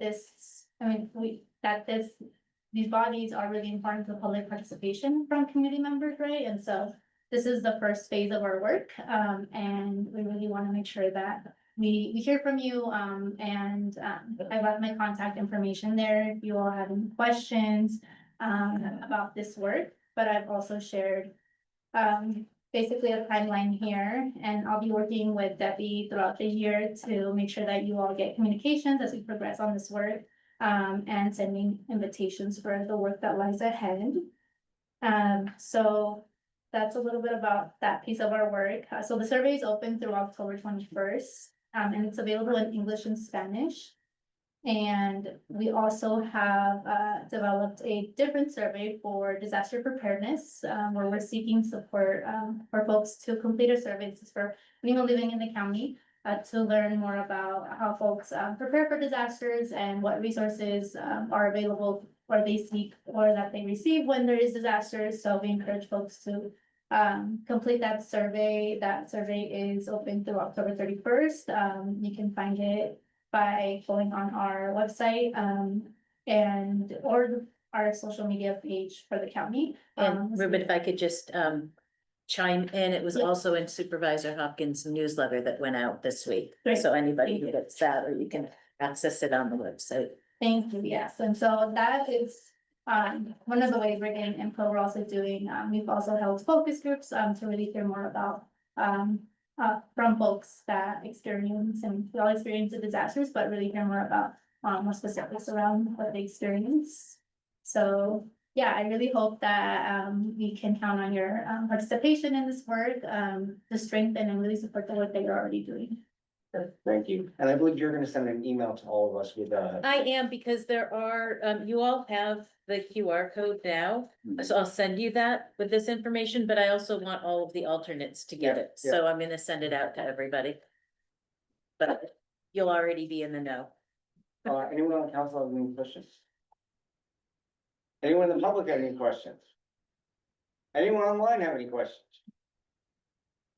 these bodies are really important to public participation from community members, right? And so this is the first phase of our work. And we really want to make sure that we hear from you, and I left my contact information there if you all have any questions about this work. But I've also shared basically a timeline here, and I'll be working with Debbie throughout the year to make sure that you all get communications as we progress on this work, and sending invitations for the work that lies ahead. So that's a little bit about that piece of our work. So the survey is open through October 21st, and it's available in English and Spanish. And we also have developed a different survey for disaster preparedness, where we're seeking support for folks to complete a survey. This is for anyone living in the county to learn more about how folks prepare for disasters and what resources are available or they seek or that they receive when there is disasters. So we encourage folks to complete that survey. That survey is open through October 31st. You can find it by going on our website or our social media page for the county. And Ruben, if I could just chime in, it was Yeah. also in Supervisor Hopkins' newsletter that went out this week. Great. So anybody who Thank you. gets that, or you can access it on the website. Thank you, yes, and so that is one of the ways we're getting input. We're also doing, we've also held focus groups to really hear more about from folks that experience, and we all experience the disasters, but really hear more about more specifics around what they experience. So yeah, I really hope that we can count on your participation in this work to strengthen and really support the work that you're already doing. Thank you. And I believe you're gonna send an email to all of us with I am, because there are, you all have the QR code now, so I'll send you that with this information, but I also want all of the alternates to get Yeah, it, so I'm gonna send it out to everybody. But you'll already be in the know. anyone on council have any questions? Anyone in the public have any questions? Anyone online have any questions?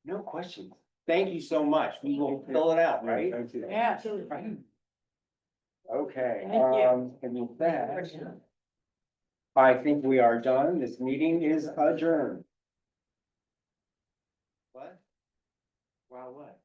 No questions. Thank you so much. We will fill it out, right? Thank you. Yeah, absolutely. Okay, Thank you. and with that, I think we are done. This meeting is adjourned. What? Wow, what?